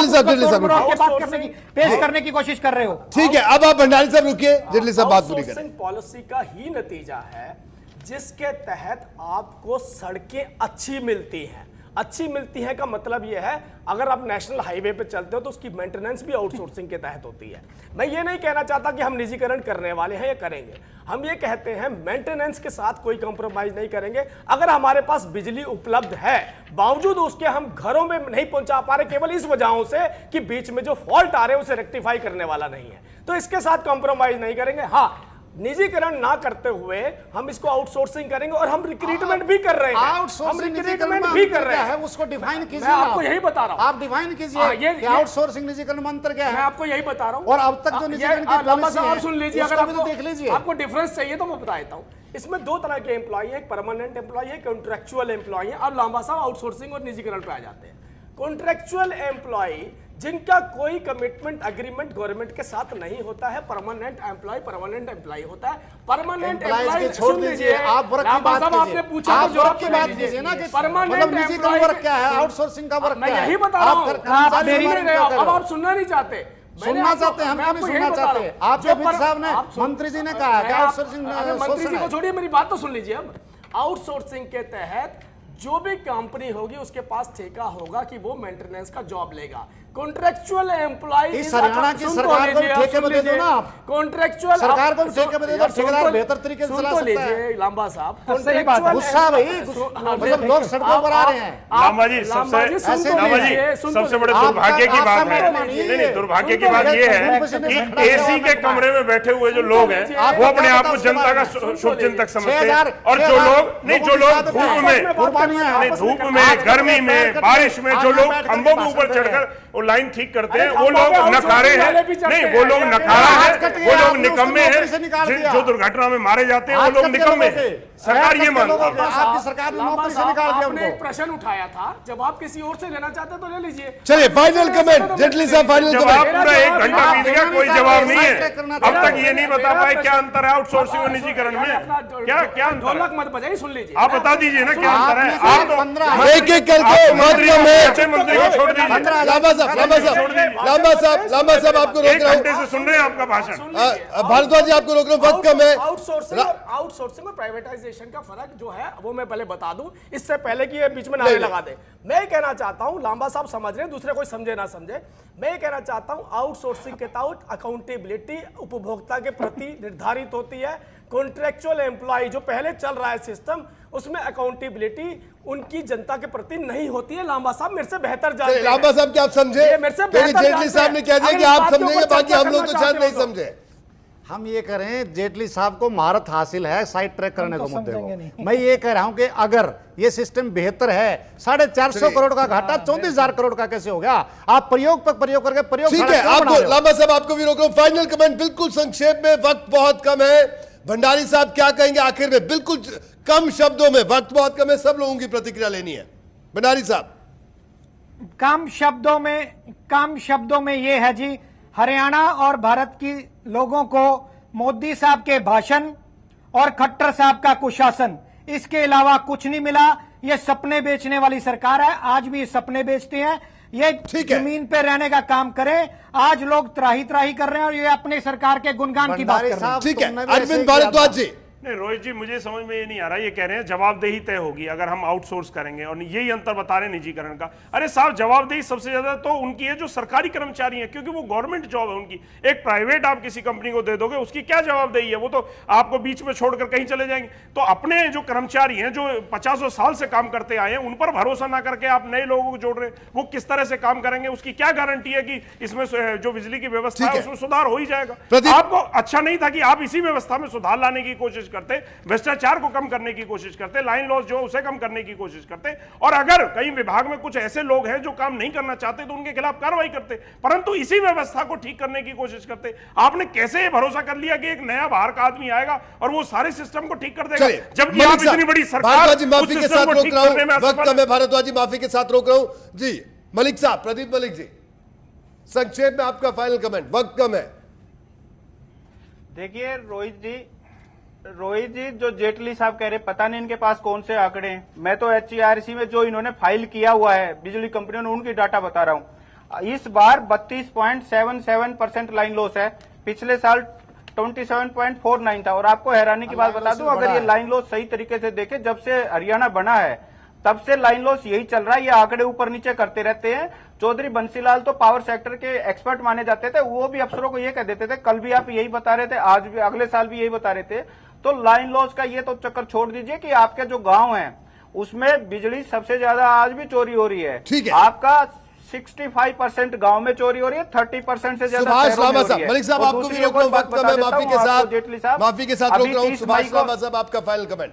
S9: बात करने की, पेश करने की कोशिश कर रहे हो।
S1: ठीक है, अब आप भंडारी साहब रुकिए, जेटली साहब बात पूरी करें।
S11: पॉलिसी का ही नतीजा है जिसके तहत आपको सड़कें अच्छी मिलती हैं। अच्छी मिलती है का मतलब यह है, अगर आप नेशनल हाईवे पे चलते हो तो उसकी मेंटेनेंस भी आउटसोर्सिंग के तहत होती है। मैं ये नहीं कहना चाहता कि हम निजीकरण करने वाले हैं या करेंगे, हम ये कहते हैं मेंटेनेंस के साथ कोई कंप्रोमाइज नहीं करेंगे। अगर हमारे पास बिजली उपलब्ध है, बावजूद उसके हम घरों में नहीं पहुंचा पा रहे केवल इस वजहों से कि बीच में जो फॉल्ट आ रहे हैं उसे रेक्टिफाई करने वाला नहीं है, तो इसके साथ कंप्रोमाइज नहीं करेंगे। हाँ, निजीकरण ना करते हुए हम इसको आउटसोर्सिंग करेंगे और हम रिक्रूटमेंट भी कर रहे हैं। हम रिक्रूटमेंट भी कर रहे हैं,
S12: उसको डिफाइन कीजिए।
S11: मैं आपको यही बता रहा हूं,
S12: आप डिफाइन कीजिए कि आउटसोर्सिंग निजीकरण में अंतर क्या है।
S11: मैं आपको यही बता रहा हूं।
S12: और अब तक जो निजीकरण की पॉलिसी है,
S11: सुन लीजिए,
S12: उसको
S11: अगर
S12: भी तो देख लीजिए।
S11: आपको डिफरेंस चाहिए तो मैं बता देता हूं। इसमें 2 तरह के एम्प्लॉय है, एक परमानेंट एम्प्लॉय है, कॉन्ट्रेक्चुअल एम्प्लॉय है। अब लांबा साहब आउटसोर्सिंग और निजीकरण पे आ जाते हैं। कॉन्ट्रेक्चुअल एम्प्लॉय जिनका कोई कमिटमेंट एग्रीमेंट गवर्नमेंट के साथ नहीं होता है, परमानेंट एम्प्लॉय होता है। परमानेंट एम्प्लॉय
S12: छोड़ दीजिए, आप वर्क की बात कीजिए।
S11: आपने पूछा
S12: आप
S11: तो जवाब
S12: वर्क की बात कीजिए ना कि
S11: परमानेंट
S12: निजीकरण वर्क क्या है, आउटसोर्सिंग का वर्क क्या है।
S11: मैं यही बता रहा हूं, अब आप सुनना नहीं चाहते।
S12: सुनना चाहते हैं, हम क्यों नहीं सुनना चाहते? आपके अमित साहब ने, मंत्री जी ने कहा कि आउटसोर्सिंग।
S11: मंत्री जी को छोड़िए, मेरी बात तो सुन लीजिए। अब आउटसोर्सिंग के तहत जो भी कंपनी होगी उसके पास ठेका होगा कि वो मेंटेनेंस का जॉब लेगा। कॉन्ट्रेक्चुअल एम्प्लॉय
S12: हरियाणा की सरकार को ठेके में दे दो ना आप।
S11: कॉन्ट्रेक्चुअल
S12: सरकार को ठेके में दे दो, ठेकेदार बेहतर तरीके से चला सकता है।
S11: लांबा साहब,
S12: गुस्सा भाई, मतलब लोग सड़कों पर आ रहे हैं।
S10: लांबा जी, सबसे बड़े दुर्भाग्य की बात है, नहीं, दुर्भाग्य की बात ये है कि एसी के कमरे में बैठे हुए जो लोग हैं वो अपने आप को जनता का शुभचिंतक समझते हैं, और जो लोग धूप में, गर्मी में, बारिश में जो लोग खंभों के ऊपर चढ़कर वो लाइन ठीक करते हैं, वो लोग नकारे हैं। नहीं, वो लोग नकारा है, वो लोग निकम्मे हैं। जो दुर्घटना में मारे जाते हैं वो लोग निकम्मे हैं। सरकार ये मानती है।
S12: आपकी सरकार ने नौकरी से निकाल दिया उनको।
S11: एक प्रश्न उठाया था, जवाब किसी और से लेना चाहते तो ले लीजिए।
S1: चलिए फाइनल कमेंट जेटली साहब, फाइनल
S10: जवाब
S1: कमेंट।
S10: पूरा 1 घंटा बीत गया, कोई जवाब नहीं है। अब तक ये नहीं बता पाए क्या अंतर है आउटसोर्सिंग और निजीकरण में। क्या अंतर?
S11: ढोलक मत बजाइए, सुन लीजिए।
S10: आप बता दीजिए ना क्या अंतर है। आप तो
S1: एक एक करके
S10: मंत्री को छोड़ दीजिए।
S1: लांबा साहब आपको रोक रहा हूं।
S10: 1 घंटे से सुन रहे हैं आपका भाषण।
S1: भारद्वाज जी आपको रोक रहा हूं, वक्त कम है।
S11: आउटसोर्सिंग और प्राइवेटाइजेशन का फर्क जो है वो मैं पहले बता दूं, इससे पहले कि ये बीच में नारे लगा दे। मैं कहना चाहता हूं, लांबा साहब समझ रहे हैं, दूसरे कोई समझे ना समझे, मैं कहना चाहता हूं आउटसोर्सिंग के तहत अकाउंटेबिलिटी उपभोक्ता के प्रति निर्धारित होती है। कॉन्ट्रेक्चुअल एम्प्लॉय जो पहले चल रहा है सिस्टम, उसमें अकाउंटेबिलिटी उनकी जनता के प्रति नहीं होती है। लांबा साहब मेरे से बेहतर जानते हैं।
S1: लांबा साहब क्या आप समझे? क्योंकि जेटली साहब ने कह दिया कि आप समझेंगे, बाकी हम लोग तो शायद नहीं समझे।
S12: हम ये करें, जेटली साहब को महारत हासिल है साइड ट्रैक करने को मुद्दे को। मैं ये कह रहा हूं कि अगर ये सिस्टम बेहतर है, 450 करोड़ का घाटा 34,000 करोड़ का कैसे हो गया? आप प्रयोग पर प्रयोग करके प्रयोग।
S1: ठीक है, आपको लांबा साहब आपको भी रोक रहा हूं। फाइनल कमेंट बिल्कुल संक्षेप में, वक्त बहुत कम है। भंडारी साहब क्या कहेंगे आखिर में? बिल्कुल कम शब्दों में, वक्त बहुत कम है, सब लोगों की प्रतिक्रिया लेनी है। भंडारी साहब।
S9: कम शब्दों में ये है जी, हरियाणा और भारत की लोगों को मोदी साहब के भाषण और खट्टर साहब का कुशासन, इसके अलावा कुछ नहीं मिला। ये सपने बेचने वाली सरकार है, आज भी सपने बेचते हैं। ये जमीन पे रहने का काम करें। आज लोग त्राही त्राही कर रहे हैं और ये अपने सरकार के गुणगान की बात कर रहे हैं।
S1: ठीक है, अरविंद भारद्वाज जी।
S10: नहीं रोहित जी, मुझे समझ में ये नहीं आ रहा। ये कह रहे हैं जवाबदेही तय होगी अगर हम आउटसोर्स करेंगे, और यही अंतर बता रहे हैं निजीकरण का। अरे साहब, जवाबदेही सबसे ज्यादा तो उनकी है जो सरकारी कर्मचारी हैं, क्योंकि वो गवर्नमेंट जॉब है उनकी। एक प्राइवेट आप किसी कंपनी को दे दोगे, उसकी क्या जवाबदेही है? वो तो आपको बीच में छोड़कर कहीं चले जाएंगे। तो अपने जो कर्मचारी हैं, जो 50 साल से काम करते आए हैं, उन पर भरोसा ना करके आप नए लोगों को जोड़ रहे हैं। वो किस तरह से काम करेंगे, उसकी क्या गारंटी है कि इसमें जो बिजली की व्यवस्था है उसमें सुधार हो ही जाएगा? आपको अच्छा नहीं था कि आप इसी व्यवस्था में सुधार लाने की कोशिश करते, भ्रष्टाचार को कम करने की कोशिश करते, लाइन लॉस जो उसे कम करने की कोशिश करते, और अगर कई विभाग में कुछ ऐसे लोग हैं जो काम नहीं करना चाहते तो उनके खिलाफ कार्रवाई करते, परंतु इसी व्यवस्था को ठीक करने की कोशिश करते। आपने कैसे ये भरोसा कर लिया कि एक नया बाहर का आदमी आएगा और वो सारे सिस्टम को ठीक कर देगा, जबकि आप इतनी बड़ी सरकार
S1: माफी के साथ रोक रहा हूं, वक्त कम है। भारद्वाज जी माफी के साथ रोक रहा हूं जी। मलिक साहब, प्रदीप मलिक जी, संक्षेप में आपका फाइनल कमेंट, वक्त कम है।
S8: देखिए रोहित जी, जो जेटली साहब कह रहे, पता नहीं इनके पास कौन से आंकड़े हैं। मैं तो HERC में जो इन्होंने फाइल किया हुआ है बिजली कंपनियों ने, उनकी डाटा बता रहा हूं। इस बार 32.77% लाइन लॉस है, पिछले साल 27.49 था। और आपको हैरानी की बात बता दूं, अगर ये लाइन लॉस सही तरीके से देखे, जब से हरियाणा बना है तब से लाइन लॉस यही चल रहा है। ये आंकड़े ऊपर नीचे करते रहते हैं। चौधरी बंसीलाल तो पावर सेक्टर के एक्सपर्ट माने जाते थे, वो भी अफसरों को ये कह देते थे, कल भी आप यही बता रहे थे, आज भी, अगले साल भी यही बता रहे थे। तो लाइन लॉस का ये तो चक्कर छोड़ दीजिए कि आपके जो गांव हैं उसमें बिजली सबसे ज्यादा आज भी चोरी हो रही है।
S1: ठीक है,
S8: आपका 65% गांव में चोरी हो रही है, 30% से ज्यादा
S1: सुभाष लामा साहब। मलिक साहब आपको भी रोक रहा हूं, वक्त कम है, माफी के साथ रोक रहा हूं। सुभाष लामा साहब, आपका फाइनल कमेंट।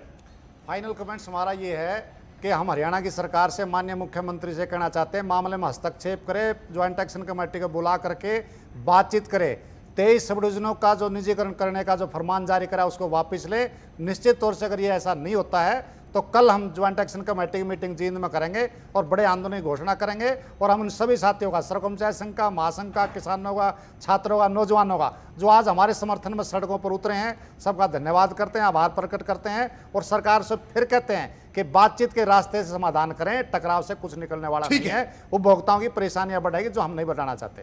S12: फाइनल कमेंट्स हमारा ये है कि हम हरियाणा की सरकार से माननीय मुख्यमंत्री से कहना चाहते हैं, मामले में हस्तक्षेप करे, ज्वाइंट एक्शन कमेटी को बुला करके बातचीत करे। 23 सब डिवीजनों का जो निजीकरण करने का जो फरमान जारी करा उसको वापस ले। निश्चित तौर से अगर ये ऐसा नहीं होता है तो कल हम ज्वाइंट एक्शन कमेटी की मीटिंग जींद में करेंगे और बड़े आंदोलन की घोषणा करेंगे। और हम उन सभी साथियों का, सरकमचारी संघ का, महासंघ का, किसानों का, छात्रों का, नौजवानों का, जो आज हमारे समर्थन में सड़कों पर उतरे हैं, सबका धन्यवाद करते हैं, आभार प्रकट करते हैं। और सरकार से फिर कहते हैं कि बातचीत के रास्ते से समाधान करें, टकराव से कुछ निकलने वाला नहीं है। उपभोक्ताओं की परेशानियां बढ़ेगी, जो हम नहीं बढ़ाना चाहते।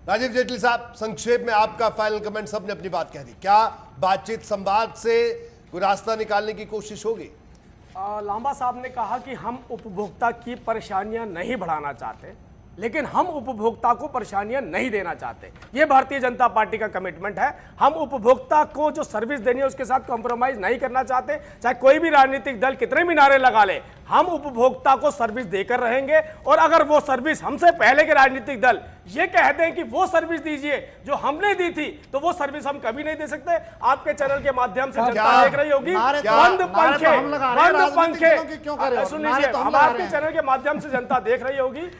S1: राजीव जेटली साहब, संक्षेप में आपका फाइनल कमेंट। सबने अपनी बात कह दी। क्या बातचीत, संवाद से कोई रास्ता निकालने की कोशिश होगी?
S11: लांबा साहब ने कहा कि हम उपभोक्ता की परेशानियां नहीं बढ़ाना चाहते, लेकिन हम उपभोक्ता को परेशानियां नहीं देना चाहते। ये भारतीय जनता पार्टी का कमिटमेंट है। हम उपभोक्ता को जो सर्विस देनी है उसके साथ कॉम्प्रोमाइज नहीं करना चाहते, चाहे कोई भी राजनीतिक दल कितने भी नारे लगा ले। हम उपभोक्ता को सर्विस देकर रहेंगे। और अगर वो सर्विस हमसे पहले के राजनीतिक दल ये कह दें कि वो सर्विस दीजिए जो हमने दी थी, तो वो सर्विस हम कभी नहीं दे सकते। आपके चैनल के माध्यम से जनता देख रही होगी, बंद पंखे सुन लीजिए, हम आपके चैनल के माध्यम से जनता देख रही होगी।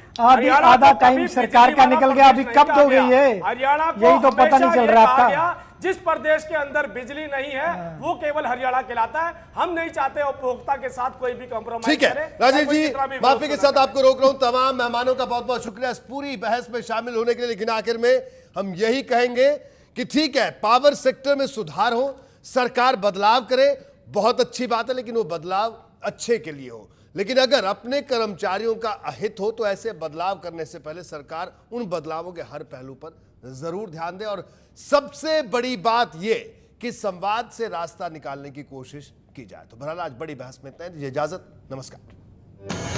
S9: आधा टाइम सरकार का निकल गया, अभी कब दोगे ये?
S11: हरियाणा
S9: यही तो पता नहीं चल रहा आपका।
S11: जिस प्रदेश के अंदर बिजली नहीं है वो केवल हरियाणा कहलाता है। हम नहीं चाहते उपभोक्ता के साथ कोई भी कॉम्प्रोमाइज
S1: ठीक है। राजीव जी, माफी के साथ आपको रोक रहा हूं। तमाम मेहमानों का बहुत बहुत शुक्रिया इस पूरी बहस में शामिल होने के लिए। लेकिन आखिर में हम यही कहेंगे कि ठीक है, पावर सेक्टर में सुधार हो, सरकार बदलाव करे, बहुत अच्छी बात है, लेकिन वो बदलाव अच्छे के लिए हो। लेकिन अगर अपने कर्मचारियों का अहित हो तो ऐसे बदलाव करने से पहले सरकार उन बदलावों के हर पहलू पर जरूर ध्यान दे। और सबसे बड़ी बात यह कि संवाद से रास्ता निकालने की कोशिश की जाए। तो बहरहाल आज बड़ी बहस में इतना ही। दीजिए इजाजत, नमस्कार।